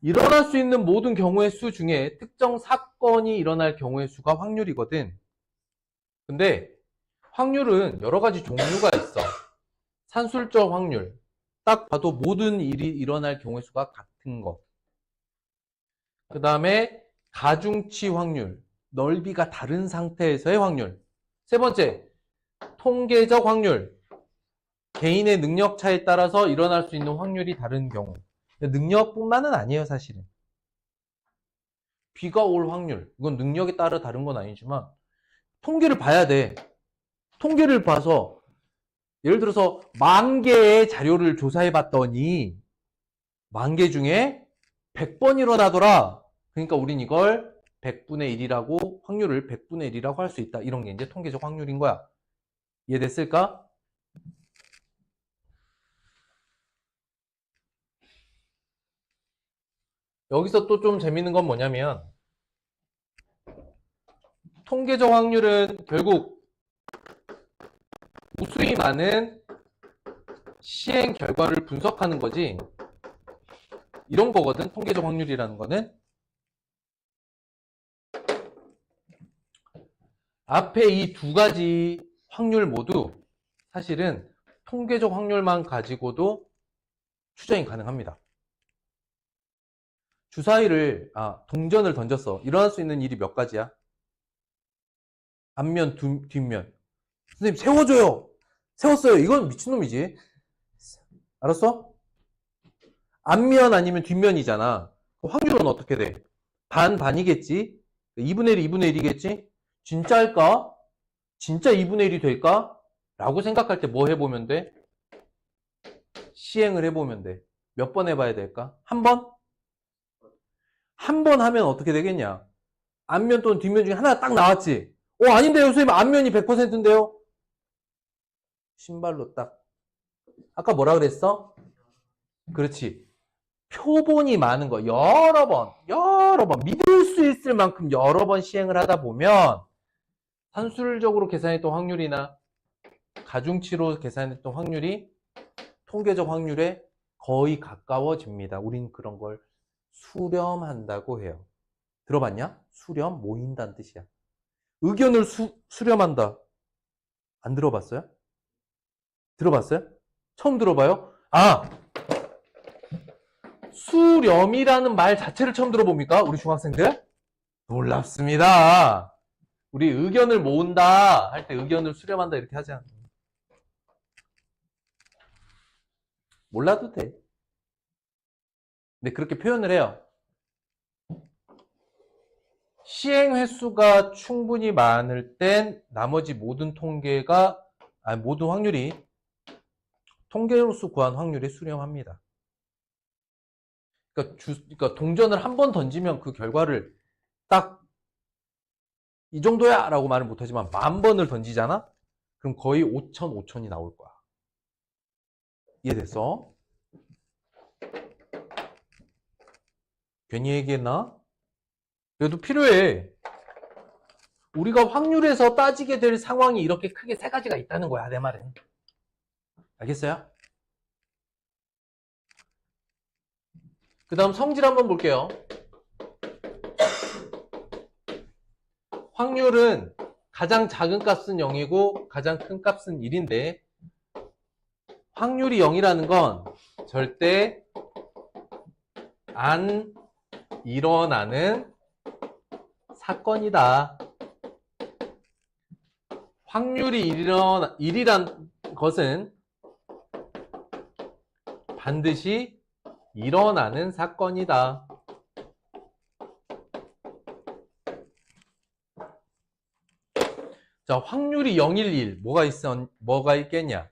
일어날 수 있는 모든 경우의 수 중에 특정 사건이 일어날 경우의 수가 확률이거든. 근데 확률은 여러 가지 종류가 있어. 산술적 확률. 딱 봐도 모든 일이 일어날 경우의 수가 같은 것. 그 다음에 가중치 확률. 넓이가 다른 상태에서의 확률. 세 번째, 통계적 확률. 개인의 능력 차에 따라서 일어날 수 있는 확률이 다른 경우. 능력뿐만은 아니에요, 사실은. 비가 올 확률. 이건 능력에 따라 다른 건 아니지만 통계를 봐야 돼. 통계를 봐서 예를 들어서 10,000개의 자료를 조사해 봤더니 10,000개 중에 100번 일어나더라. 그러니까 우린 이걸 100분의 1이라고 확률을 100분의 1이라고 할 수 있다. 이런 게 이제 통계적 확률인 거야. 이해됐을까? 여기서 또 좀 재밌는 건 뭐냐면 통계적 확률은 결국 무수히 많은 시행 결과를 분석하는 거지. 이런 거거든. 통계적 확률이라는 거는. 앞에 이 두 가지 확률 모두 사실은 통계적 확률만 가지고도 추정이 가능합니다. 주사위를 동전을 던졌어. 일어날 수 있는 일이 몇 가지야? 앞면, 뒷면. 선생님 세워줘요. 세웠어요. 이건 미친놈이지. 알았어? 앞면 아니면 뒷면이잖아. 확률은 어떻게 돼? 반이겠지? 2분의 1, 2분의 1이겠지? 진짜일까? 진짜 2분의 1이 될까? 라고 생각할 때 뭐 해보면 돼? 시행을 해보면 돼. 몇 번 해봐야 될까? 한 번? 한 번 하면 어떻게 되겠냐? 앞면 또는 뒷면 중에 하나 딱 나왔지? 아닌데요, 선생님. 앞면이 100%인데요? 신발로 딱. 아까 뭐라 그랬어? 그렇지. 표본이 많은 거 여러 번 믿을 수 있을 만큼 여러 번 시행을 하다 보면 산술적으로 계산했던 확률이나 가중치로 계산했던 확률이 통계적 확률에 거의 가까워집니다. 우린 그런 걸 수렴한다고 해요. 들어봤냐? 수렴, 모인다는 뜻이야. 의견을 수렴한다. 안 들어봤어요? 들어봤어요? 처음 들어봐요? 수렴이라는 말 자체를 처음 들어봅니까? 우리 중학생들? 놀랍습니다. 우리 의견을 모은다 할 때 의견을 수렴한다 이렇게 하지 않아요. 몰라도 돼. 근데 그렇게 표현을 해요. 시행 횟수가 충분히 많을 땐 나머지 모든 모든 확률이 통계로서 구한 확률이 수렴합니다. 그러니까 동전을 한 번 던지면 그 결과를 딱 이 정도야 라고 말은 못하지만 10,000번을 던지잖아? 그럼 거의 5,000이 나올 거야. 이해됐어? 괜히 얘기했나? 그래도 필요해. 우리가 확률에서 따지게 될 상황이 이렇게 크게 세 가지가 있다는 거야, 내 말은. 알겠어요? 그 다음 성질 한번 볼게요. 확률은 가장 작은 값은 0이고 가장 큰 값은 1인데 확률이 0이라는 건 절대 안 일어나는 사건이다. 확률이 1이란 것은 반드시 일어나는 사건이다. 자, 확률이 0일 1 뭐가 있겠냐?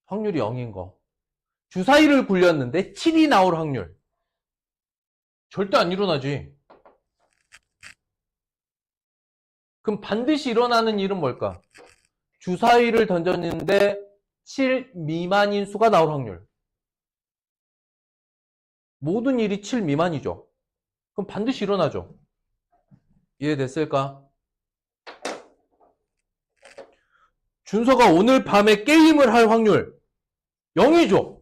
확률이 0인 거. 주사위를 굴렸는데 7이 나올 확률. 절대 안 일어나지. 그럼 반드시 일어나는 일은 뭘까? 주사위를 던졌는데 7 미만인 수가 나올 확률. 모든 일이 7 미만이죠. 그럼 반드시 일어나죠. 이해됐을까? 준서가 오늘 밤에 게임을 할 확률 0이죠.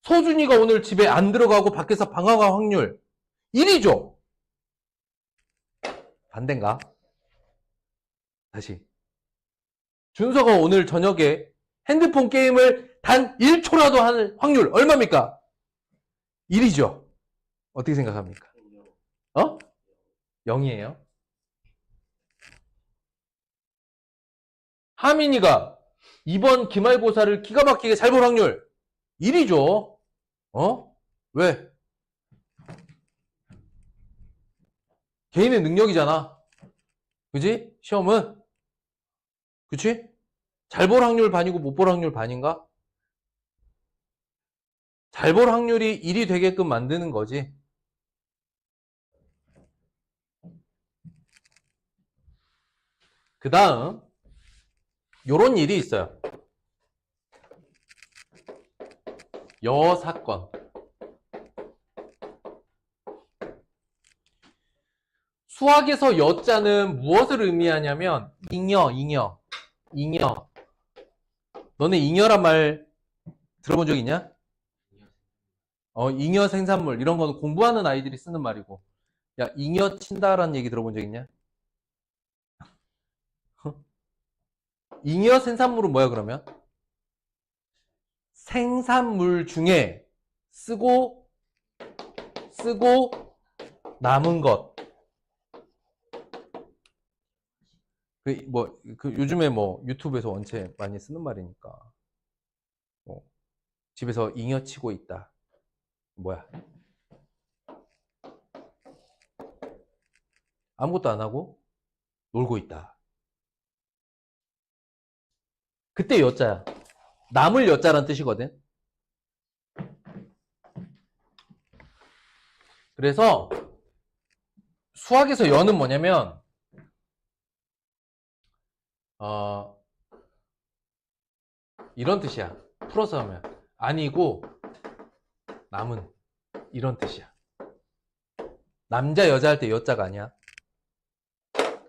서준이가 오늘 집에 안 들어가고 밖에서 방황할 확률 1이죠. 반대인가? 다시. 준서가 오늘 저녁에 핸드폰 게임을 단 1초라도 할 확률 얼마입니까? 1이죠. 어떻게 생각합니까? 0이에요. 하민이가 이번 기말고사를 기가 막히게 잘 볼 확률 1이죠. 왜? 개인의 능력이잖아. 그지? 시험은? 그치? 잘 볼 확률 반이고 못 볼 확률 반인가? 잘 볼 확률이 1이 되게끔 만드는 거지. 그 다음 요런 일이 있어요. 여사건. 수학에서 여자는 무엇을 의미하냐면 잉여. 너네 잉여란 말 들어본 적 있냐? 잉여 생산물 이런 거는 공부하는 아이들이 쓰는 말이고 야 잉여 친다라는 얘기 들어본 적 있냐? 잉여 생산물은 뭐야 그러면? 생산물 중에 쓰고 남은 것. 요즘에 유튜브에서 원체 많이 쓰는 말이니까. 집에서 잉여 치고 있다. 뭐야? 아무것도 안 하고 놀고 있다. 그때 여자야. 남을 여자란 뜻이거든. 그래서 수학에서 여는 뭐냐면 이런 뜻이야. 풀어서 하면 아니고 남은 이런 뜻이야. 남자 여자 할 때 여자가 아니야.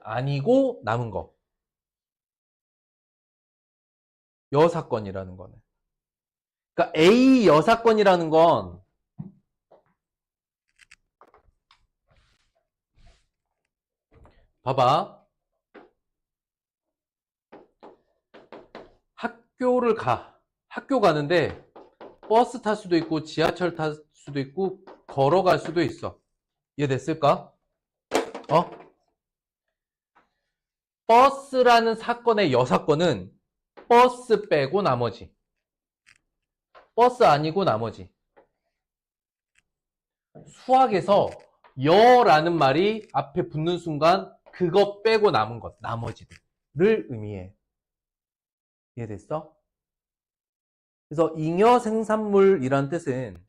아니고 남은 거. 여사건이라는 거는. 그러니까 A 여사건이라는 건 봐봐. 학교를 가. 학교 가는데 버스 탈 수도 있고 지하철 탈 수도 있고 걸어갈 수도 있어. 이해됐을까? 버스라는 사건의 여사건은 버스 빼고 나머지. 버스 아니고 나머지. 수학에서 여라는 말이 앞에 붙는 순간 그거 빼고 남은 것, 나머지들을 의미해. 이해됐어? 그래서 잉여 생산물이란 뜻은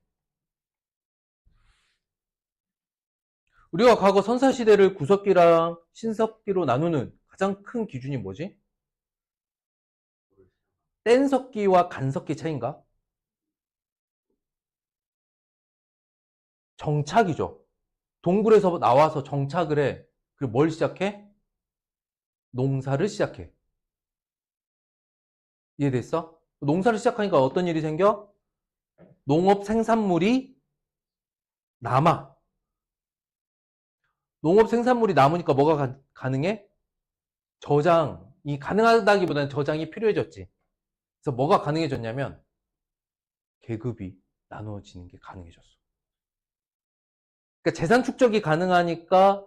우리가 과거 선사시대를 구석기랑 신석기로 나누는 가장 큰 기준이 뭐지? 뗀석기와 간석기 차이인가? 정착이죠. 동굴에서 나와서 정착을 해. 그리고 뭘 시작해? 농사를 시작해. 이해됐어? 농사를 시작하니까 어떤 일이 생겨? 농업 생산물이 남아. 농업 생산물이 남으니까 뭐가 가능해? 저장이 가능하다기보다는 저장이 필요해졌지. 그래서 뭐가 가능해졌냐면 계급이 나누어지는 게 가능해졌어. 그러니까 재산 축적이 가능하니까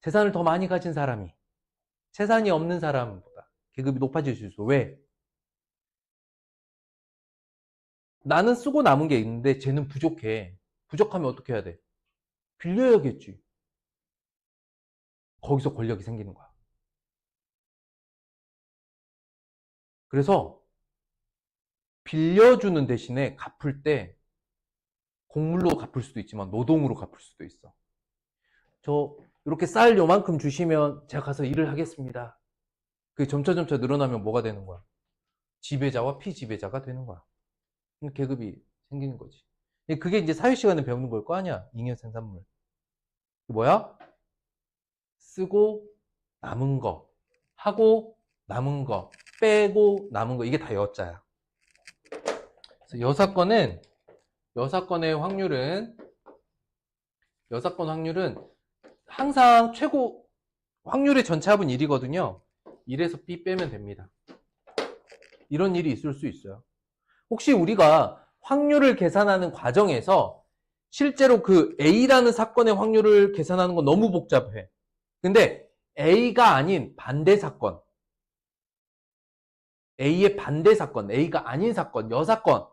재산을 더 많이 가진 사람이 재산이 없는 사람보다 계급이 높아질 수 있어. 왜? 나는 쓰고 남은 게 있는데 쟤는 부족해. 부족하면 어떻게 해야 돼? 빌려야겠지. 거기서 권력이 생기는 거야. 그래서 빌려주는 대신에 갚을 때 곡물로 갚을 수도 있지만 노동으로 갚을 수도 있어. 저 이렇게 쌀 요만큼 주시면 제가 가서 일을 하겠습니다. 그게 점차 늘어나면 뭐가 되는 거야? 지배자와 피지배자가 되는 거야. 계급이 생기는 거지. 그게 이제 사회 시간에 배우는 걸 거 아니야. 잉여 생산물. 뭐야? 쓰고 남은 거, 하고 남은 거, 빼고 남은 거, 이게 다 여자야. 그래서 여사건의 여사건 확률은 항상 최고 확률의 전체 합은 1이거든요. 1에서 B 빼면 됩니다. 이런 일이 있을 수 있어요. 혹시 우리가 확률을 계산하는 과정에서 실제로 그 A라는 사건의 확률을 계산하는 건 너무 복잡해. 근데 A가 아닌 반대 사건, A의 반대 사건, A가 아닌 사건, 여사건은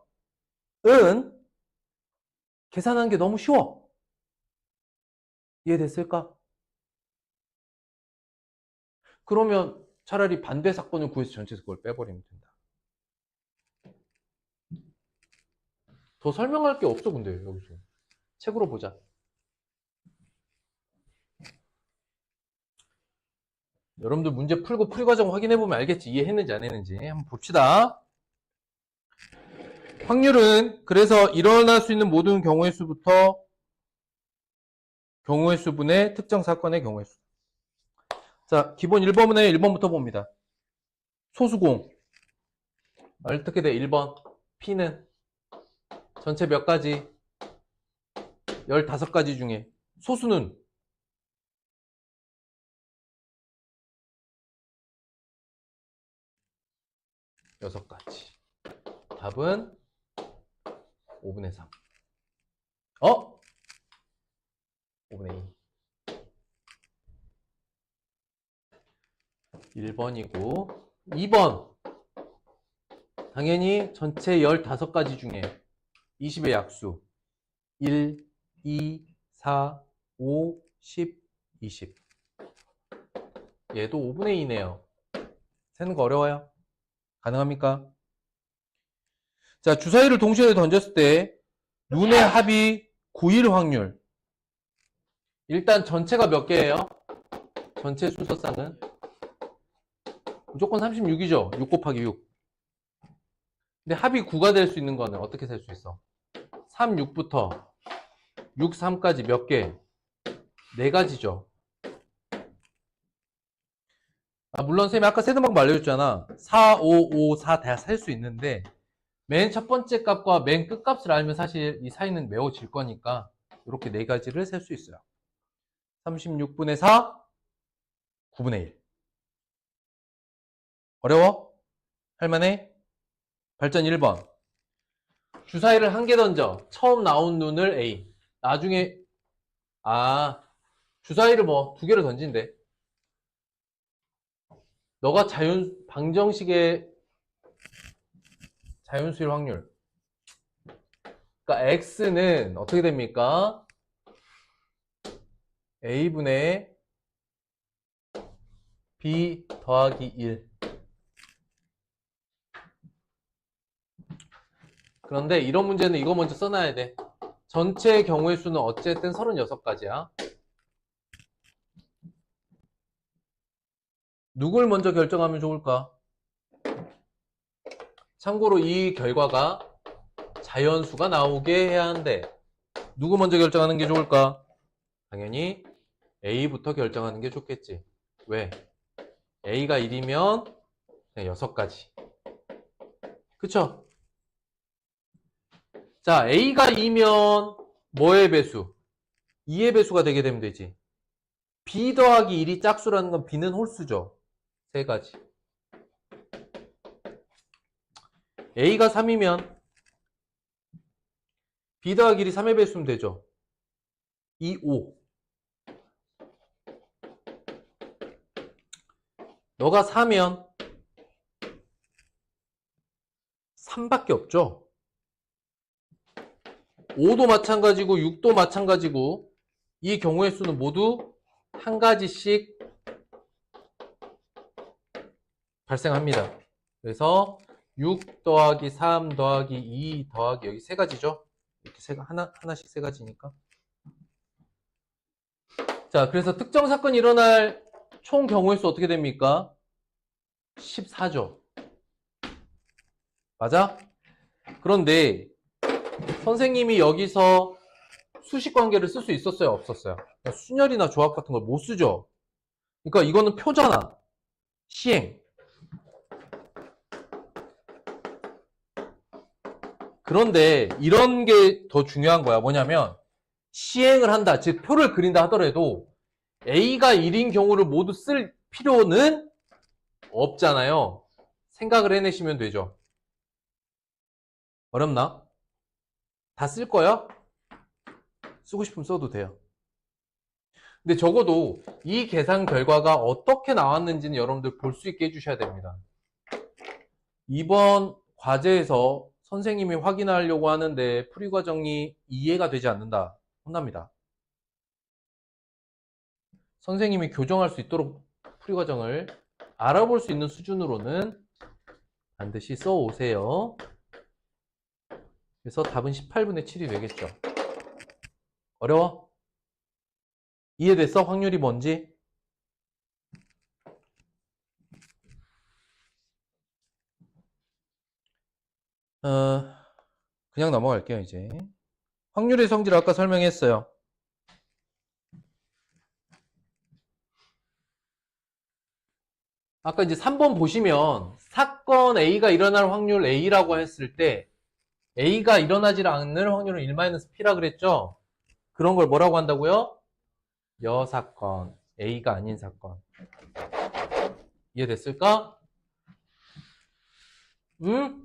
계산하는 게 너무 쉬워. 이해됐을까? 그러면 차라리 반대 사건을 구해서 전체에서 그걸 빼버리면 된다. 더 설명할 게 없어, 근데 여기서. 책으로 보자. 여러분들 문제 풀고 풀이과정 확인해보면 알겠지. 이해했는지 안 했는지. 한번 봅시다. 확률은 그래서 일어날 수 있는 모든 경우의 수부터 경우의 수분의 특정 사건의 경우의 수. 자, 기본 1번문에 1번부터 봅니다. 소수공. 어떻게 돼? 1번. P는 전체 몇 가지? 15가지 중에 소수는 6가지. 답은 5분의 3. 5분의 2. 1번이고 2번. 당연히 전체 15가지 중에 20의 약수. 1, 2, 4, 5, 10, 20. 얘도 5분의 2네요. 세는 거 어려워요? 가능합니까? 자, 주사위를 동시에 던졌을 때 눈의 합이 9일 확률. 일단 전체가 몇 개예요? 전체 순서쌍은 무조건 36이죠. 6 곱하기 6. 근데 합이 9가 될 수 있는 거는 어떻게 셀 수 있어? 3, 6부터 6, 3까지 몇 개? 4가지죠. 물론 쌤이 아까 세는 방법 알려줬잖아. 4, 5, 5, 4 다 셀 수 있는데 맨 첫 번째 값과 맨 끝 값을 알면 사실 이 사이는 메워질 거니까 이렇게 4가지를 셀 수 있어요. 36분의 4, 9분의 1. 어려워? 할만해? 발전 1번. 주사위를 1개 던져. 처음 나온 눈을 A. 나중에 주사위를 2개를 던진대. 너가 방정식의 자연수일 확률. 그러니까 x는 어떻게 됩니까? a분의 b 더하기 1. 그런데 이런 문제는 이거 먼저 써놔야 돼. 전체 경우의 수는 어쨌든 36가지야. 누굴 먼저 결정하면 좋을까? 참고로 이 결과가 자연수가 나오게 해야 한대. 누구 먼저 결정하는 게 좋을까? 당연히 A부터 결정하는 게 좋겠지. 왜? A가 1이면 6가지. 그쵸? 자, A가 2면 뭐의 배수? 2의 배수가 되게 되면 되지. B 더하기 1이 짝수라는 건 B는 홀수죠. 3가지. A가 3이면 B 더하기 1이 3의 배수면 되죠. 2, 5. 너가 4면 3밖에 없죠. 5도 마찬가지고 6도 마찬가지고 이 경우의 수는 모두 한 가지씩 발생합니다. 그래서 6 더하기 3 더하기 2 더하기 여기 3가지죠. 이렇게 하나씩 3가지니까. 자, 그래서 특정 사건이 일어날 총 경우의 수 어떻게 됩니까? 14죠. 맞아? 그런데 선생님이 여기서 수식 관계를 쓸 수 있었어요? 없었어요? 순열이나 조합 같은 걸 못 쓰죠? 그러니까 이거는 표잖아. 시행. 그런데 이런 게 더 중요한 거야. 뭐냐면 시행을 한다. 즉 표를 그린다 하더라도 A가 1인 경우를 모두 쓸 필요는 없잖아요. 생각을 해내시면 되죠. 어렵나? 다 쓸 거야? 쓰고 싶으면 써도 돼요. 근데 적어도 이 계산 결과가 어떻게 나왔는지는 여러분들 볼 수 있게 해주셔야 됩니다. 이번 과제에서 선생님이 확인하려고 하는데 풀이 과정이 이해가 되지 않는다. 혼납니다. 선생님이 교정할 수 있도록 풀이 과정을 알아볼 수 있는 수준으로는 반드시 써오세요. 그래서 답은 18분의 7이 되겠죠. 어려워? 이해됐어? 확률이 뭔지? 그냥 넘어갈게요, 이제. 확률의 성질을 아까 설명했어요. 아까 이제 3번 보시면 사건 A가 일어날 확률 A라고 했을 때 A가 일어나질 않을 확률은 1-P라 그랬죠? 그런 걸 뭐라고 한다고요? 여사건, A가 아닌 사건. 이해됐을까? 응?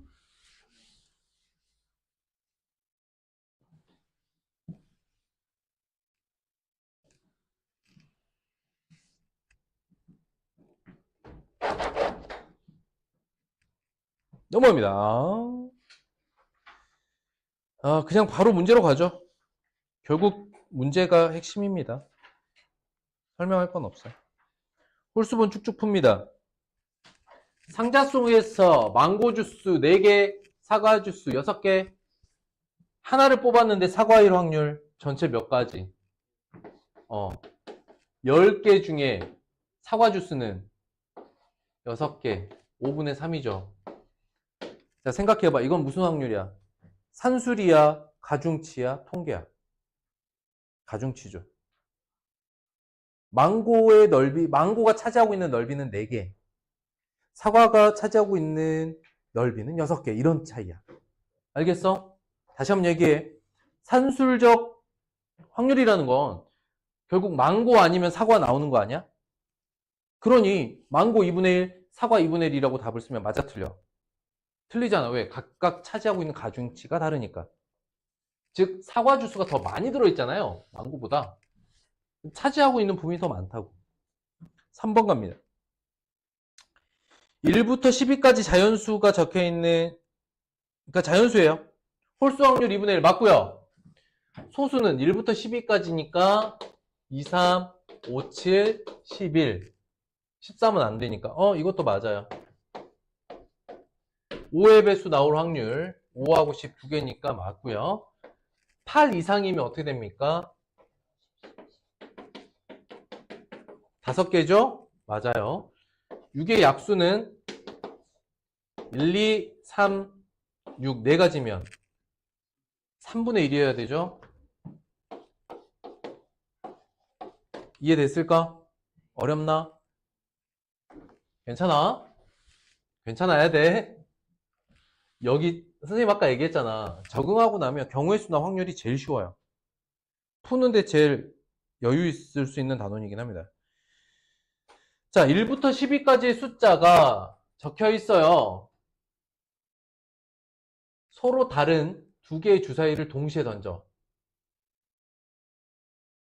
넘어갑니다. 그냥 바로 문제로 가죠. 결국 문제가 핵심입니다. 설명할 건 없어요. 홀수분 쭉쭉 풉니다. 상자 속에서 망고 주스 4개 사과 주스 6개. 하나를 뽑았는데 사과일 확률 전체 몇 가지? 10개 중에 사과 주스는 6개. 5분의 3이죠. 자, 생각해봐. 이건 무슨 확률이야? 산술이야? 가중치야? 통계야? 가중치죠. 망고가 차지하고 있는 넓이는 4개. 사과가 차지하고 있는 넓이는 6개. 이런 차이야. 알겠어? 다시 한번 얘기해. 산술적 확률이라는 건 결국 망고 아니면 사과 나오는 거 아니야? 그러니 망고 2분의 1, 사과 2분의 1이라고 답을 쓰면 맞아 틀려? 틀리잖아. 왜? 각각 차지하고 있는 가중치가 다르니까. 즉 사과 주스가 더 많이 들어있잖아요. 망고보다. 차지하고 있는 부분이 더 많다고. 3번 갑니다. 1부터 12까지 자연수가 적혀있는, 그러니까 자연수예요. 홀수 확률 2분의 1 맞고요. 소수는 1부터 12까지니까 2, 3, 5, 7, 11. 13은 안 되니까. 이것도 맞아요. 5의 배수 나올 확률 5하고 10 두 개니까 맞고요. 8 이상이면 어떻게 됩니까? 5개죠? 맞아요. 6의 약수는 1, 2, 3, 6 4가지면 3분의 1이어야 되죠? 이해됐을까? 어렵나? 괜찮아? 괜찮아야 돼. 여기 선생님 아까 얘기했잖아. 적응하고 나면 경우의 수나 확률이 제일 쉬워요. 푸는데 제일 여유 있을 수 있는 단원이긴 합니다. 자, 1부터 12까지의 숫자가 적혀 있어요. 서로 다른 두 개의 주사위를 동시에 던져.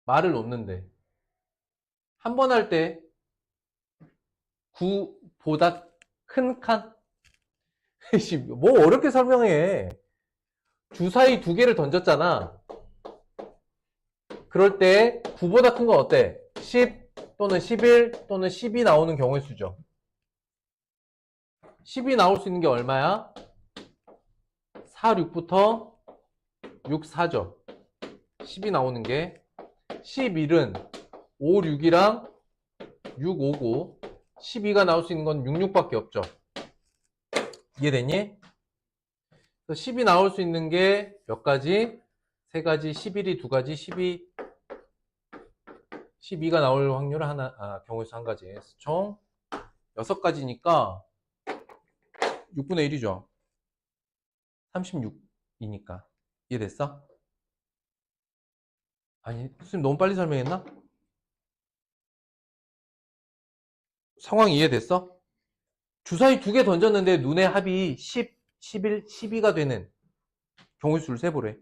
말을 놓는데. 한 번 할 때 9보다 큰 칸? 뭐 어렵게 설명해. 주사위 두 개를 던졌잖아. 그럴 때 9보다 큰 건 어때? 10 또는 11 또는 10이 나오는 경우의 수죠. 10이 나올 수 있는 게 얼마야? 4, 6부터 6, 4죠. 10이 나오는 게 11은 5, 6이랑 6, 5고 12가 나올 수 있는 건 6, 6밖에 없죠. 이해됐니? 10이 나올 수 있는 게 몇 가지? 3가지, 11이 2가지, 12가 나올 확률은 경우의 수 1가지. 총 6가지니까 6분의 1이죠. 36이니까. 이해됐어? 아니, 선생님 너무 빨리 설명했나? 상황 이해됐어? 주사위 2개 던졌는데 눈의 합이 10, 11, 12가 되는 경우의 수를 세보래.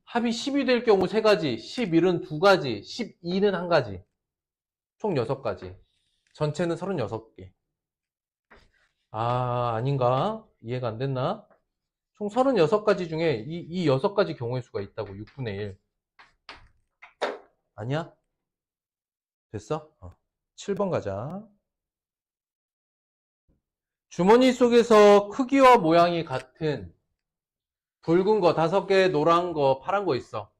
합이 10이 될 경우 3가지, 11은 2가지, 12는 1가지. 총 6가지. 전체는 36개. 아닌가? 이해가 안 됐나? 총 36가지 중에 이 6가지 경우의 수가 있다고. 6분의 1. 아니야? 됐어? 7번 가자. 주머니 속에서 크기와 모양이 같은 붉은 거 5개, 노란 거, 파란 거 있어.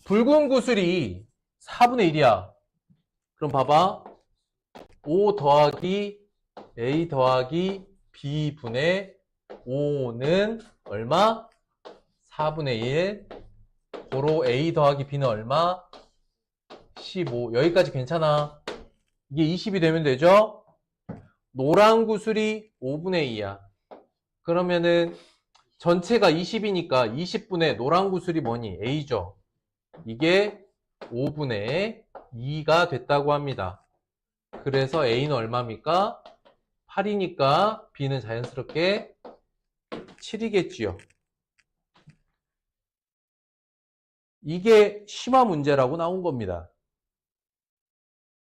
붉은 구슬이 4분의 1이야. 그럼 봐봐. 5 더하기 A 더하기 B분의 5는 얼마? 4분의 1. 고로 A 더하기 B는 얼마? 15. 여기까지 괜찮아. 이게 20이 되면 되죠? 노란 구슬이 5분의 2야. 그러면은 전체가 20이니까 20분의 노란 구슬이 뭐니? A죠. 이게 5분의 2가 됐다고 합니다. 그래서 A는 얼마입니까? 8이니까 B는 자연스럽게 7이겠지요. 이게 심화 문제라고 나온 겁니다.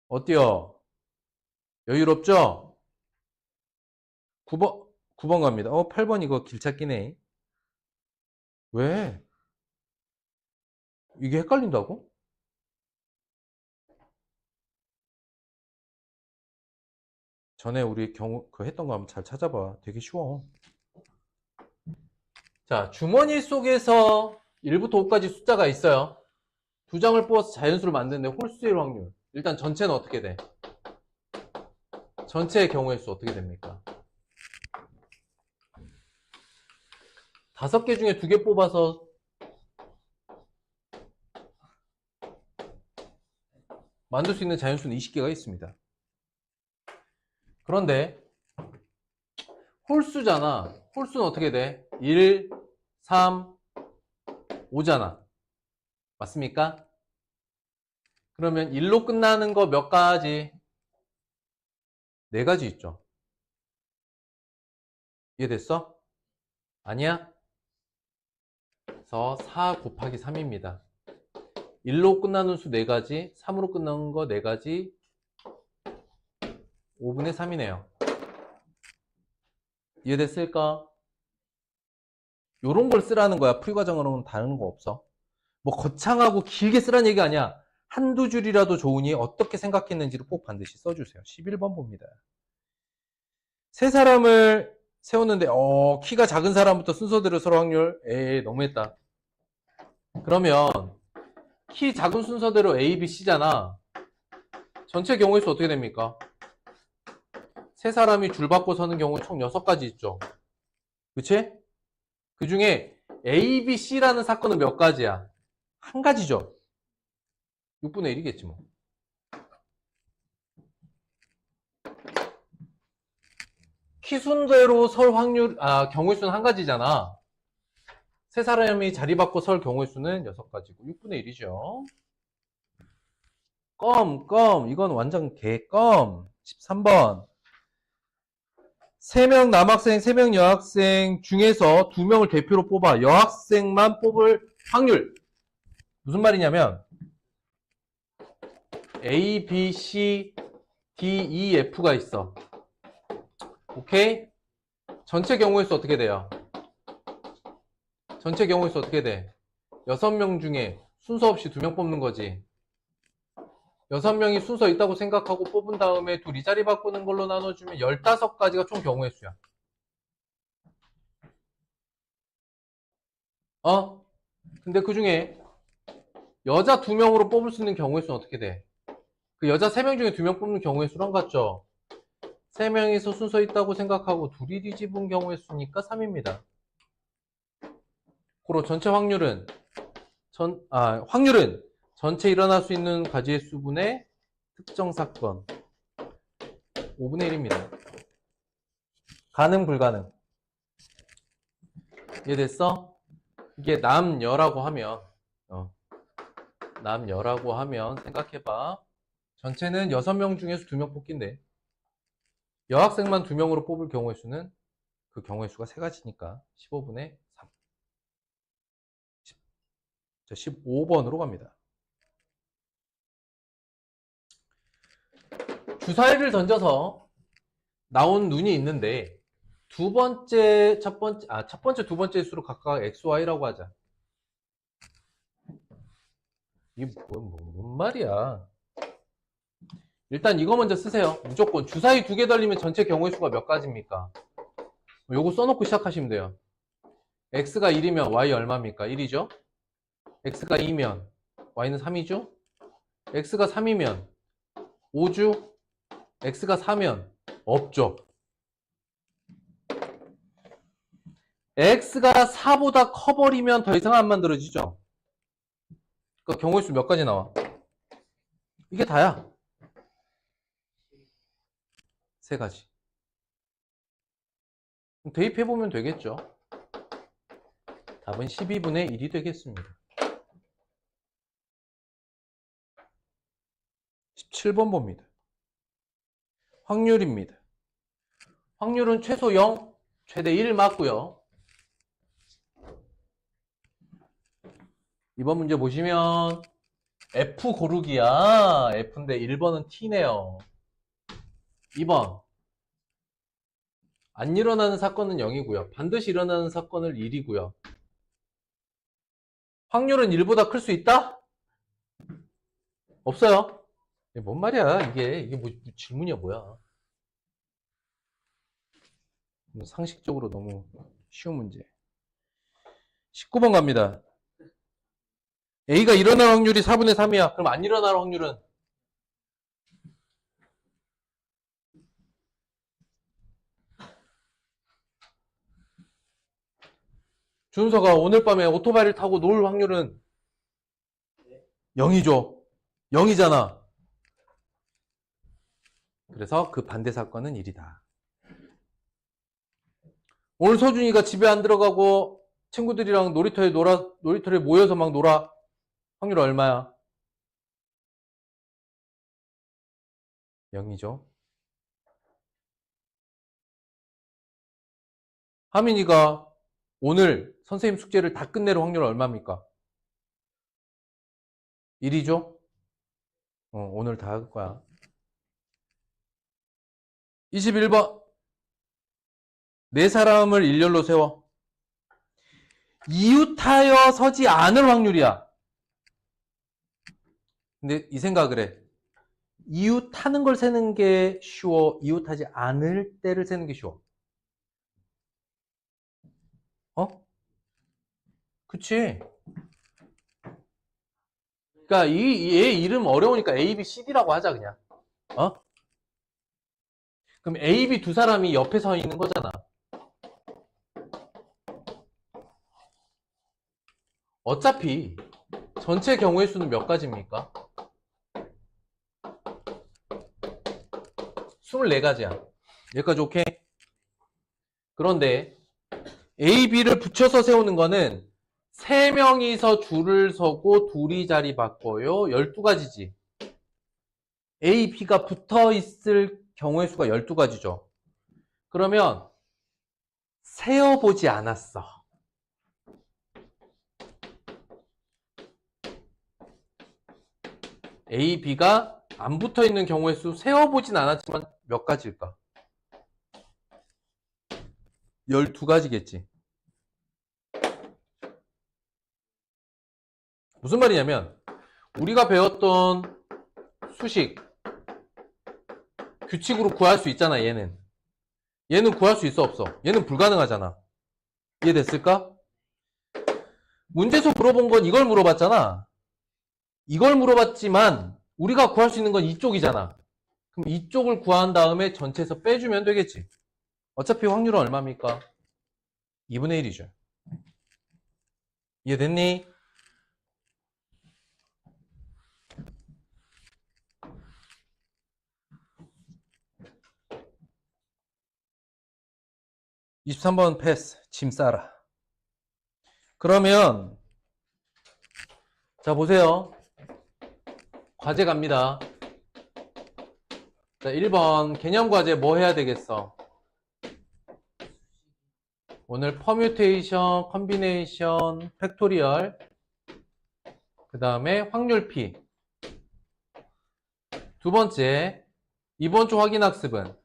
어때요? 여유롭죠? 9번 갑니다. 8번 이거 길찾기네. 왜? 이게 헷갈린다고? 전에 우리 했던 거 한번 잘 찾아봐. 되게 쉬워. 자, 주머니 속에서 1부터 5까지 숫자가 있어요. 두 장을 뽑아서 자연수를 만드는데 홀수일 확률. 일단 전체는 어떻게 돼? 전체의 경우의 수 어떻게 됩니까? 5개 중에 2개 뽑아서 만들 수 있는 자연수는 20개가 있습니다. 그런데 홀수잖아. 홀수는 어떻게 돼? 1, 3, 5잖아. 맞습니까? 그러면 1로 끝나는 거 몇 가지? 4가지 있죠. 이해됐어? 아니야? 그래서 4 곱하기 3입니다. 1로 끝나는 수 4가지, 3으로 끝나는 거 4가지, 5분의 3이네요. 이해됐을까? 요런 걸 쓰라는 거야. 풀이 과정으로는 다른 거 없어. 뭐 거창하고 길게 쓰라는 얘기가 아니야. 한두 줄이라도 좋으니 어떻게 생각했는지를 꼭 반드시 써주세요. 11번 봅니다. 세 사람을 세웠는데 키가 작은 사람부터 순서대로 서로 확률. 에이, 너무했다. 그러면 키 작은 순서대로 A, B, C잖아. 전체 경우의 수 어떻게 됩니까? 세 사람이 줄 받고 서는 경우 총 6가지 있죠. 그치? 그 중에 A, B, C라는 사건은 몇 가지야? 한 가지죠. 6분의 1이겠지 뭐. 키 순대로 설 확률, 경우의 수는 한 가지잖아. 세 사람이 자리 바꿔 설 경우의 수는 6가지고 6분의 1이죠. 이건 완전 개껌. 13번. 3명 남학생, 3명 여학생 중에서 2명을 대표로 뽑아 여학생만 뽑을 확률. 무슨 말이냐면 A, B, C, D, E, F가 있어. 오케이? 전체 경우의 수 어떻게 돼요? 전체 경우의 수 어떻게 돼? 6명 중에 순서 없이 2명 뽑는 거지. 6명이 순서 있다고 생각하고 뽑은 다음에 둘이 자리 바꾸는 걸로 나눠주면 15가지가 총 경우의 수야. 근데 그 중에 여자 2명으로 뽑을 수 있는 경우의 수는 어떻게 돼? 그 여자 3명 중에 2명 뽑는 경우의 수랑 같죠? 3명이서 순서 있다고 생각하고 둘이 뒤집은 경우의 수니까 3입니다. 고로 전체 확률은 확률은 전체 일어날 수 있는 가지의 수분의 특정 사건 5분의 1입니다. 가능 불가능? 이해됐어? 이게 남여라고 하면 남여라고 하면 생각해봐. 전체는 6명 중에서 2명 뽑긴데 여학생만 2명으로 뽑을 경우의 수는 그 경우의 수가 3가지니까 15분의 3. 15번으로 갑니다. 주사위를 던져서 나온 눈이 있는데 첫 번째, 두 번째 수로 각각 X, Y라고 하자. 이게 뭔 말이야? 일단 이거 먼저 쓰세요. 무조건 주사위 2개 달리면 전체 경우의 수가 몇 가지입니까? 요거 써놓고 시작하시면 돼요. X가 1이면 Y 얼마입니까? 1이죠? X가 2면 Y는 3이죠? X가 3이면 5주? X가 4면 없죠. X가 4보다 커버리면 더 이상 안 만들어지죠. 그 경우의 수 몇 가지 나와? 이게 다야. 3가지. 대입해보면 되겠죠. 답은 12분의 1이 되겠습니다. 17번 봅니다. 확률입니다. 확률은 최소 0, 최대 1 맞고요. 이번 문제 보시면 F 고르기야. F인데 1번은 T네요. 2번 안 일어나는 사건은 0이고요. 반드시 일어나는 사건은 1이고요. 확률은 1보다 클 수 있다? 없어요. 이게 뭔 말이야? 이게 뭐 질문이야 뭐야? 상식적으로 너무 쉬운 문제. 19번 갑니다. A가 일어날 확률이 4분의 3이야. 그럼 안 일어날 확률은? 준서가 오늘 밤에 오토바이를 타고 놀 확률은 0이죠. 0이잖아. 그래서 그 반대 사건은 1이다. 오늘 서준이가 집에 안 들어가고 친구들이랑 놀이터에 모여서 막 놀아. 확률 얼마야? 0이죠. 하민이가 오늘 선생님 숙제를 다 끝낼 확률 얼마입니까? 1이죠? 오늘 다 할 거야. 21번. 네 사람을 일렬로 세워. 이웃하여 서지 않을 확률이야. 근데 이 생각을 해. 이웃하는 걸 세는 게 쉬워? 이웃하지 않을 때를 세는 게 쉬워? 그치? 그러니까 얘 이름 어려우니까 A, B, C, D라고 하자 그냥. 그럼 A, B 두 사람이 옆에 서 있는 거잖아. 어차피 전체 경우의 수는 몇 가지입니까? 24가지야. 여기까지 오케이? 그런데 A, B를 붙여서 세우는 거는 3명이서 줄을 서고 둘이 자리 바꿔요. 12가지지. A, B가 붙어 있을 경우의 수가 12가지죠. 그러면 세어보지 않았어. A, B가 안 붙어 있는 경우의 수 세어보진 않았지만 몇 가지일까? 12가지겠지. 무슨 말이냐면 우리가 배웠던 수식 규칙으로 구할 수 있잖아. 얘는 구할 수 있어 없어? 얘는 불가능하잖아. 이해됐을까? 문제에서 물어본 건 이걸 물어봤잖아. 이걸 물어봤지만 우리가 구할 수 있는 건 이쪽이잖아. 그럼 이쪽을 구한 다음에 전체에서 빼주면 되겠지. 어차피 확률은 얼마입니까? 2분의 1이죠. 이해됐니? (23번) 패스. 짐 싸라. 그러면 자 보세요. 과제 갑니다. 자 1번 개념 과제 뭐 해야 되겠어? 오늘 퍼뮤테이션, 컨비네이션, 팩토리얼, 그 다음에 확률피. 두 번째, 이번 주 확인학습은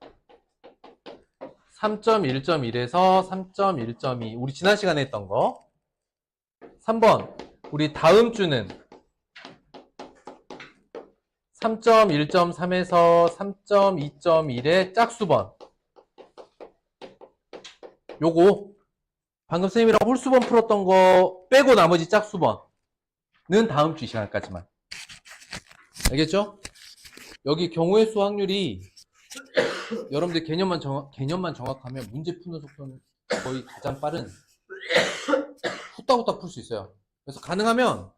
3.1.1에서 3.1.2. 우리 지난 시간에 했던 거. 3번, 우리 다음 주는 3.1.3에서 3.2.1의 짝수번. 요거 방금 선생님이랑 홀수번 풀었던 거 빼고 나머지 짝수번은 다음 주 이 시간까지만. 알겠죠? 여기 경우의 수 확률이 여러분들 개념만 정확하면 문제 푸는 속도는 거의 가장 빠른 후딱후딱 풀 수 있어요. 그래서 가능하면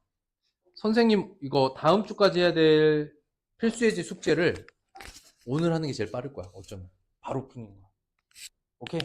선생님 이거 다음 주까지 해야 될 필수예제 숙제를 오늘 하는 게 제일 빠를 거야. 어쩌면 바로 푸는 거야. 오케이?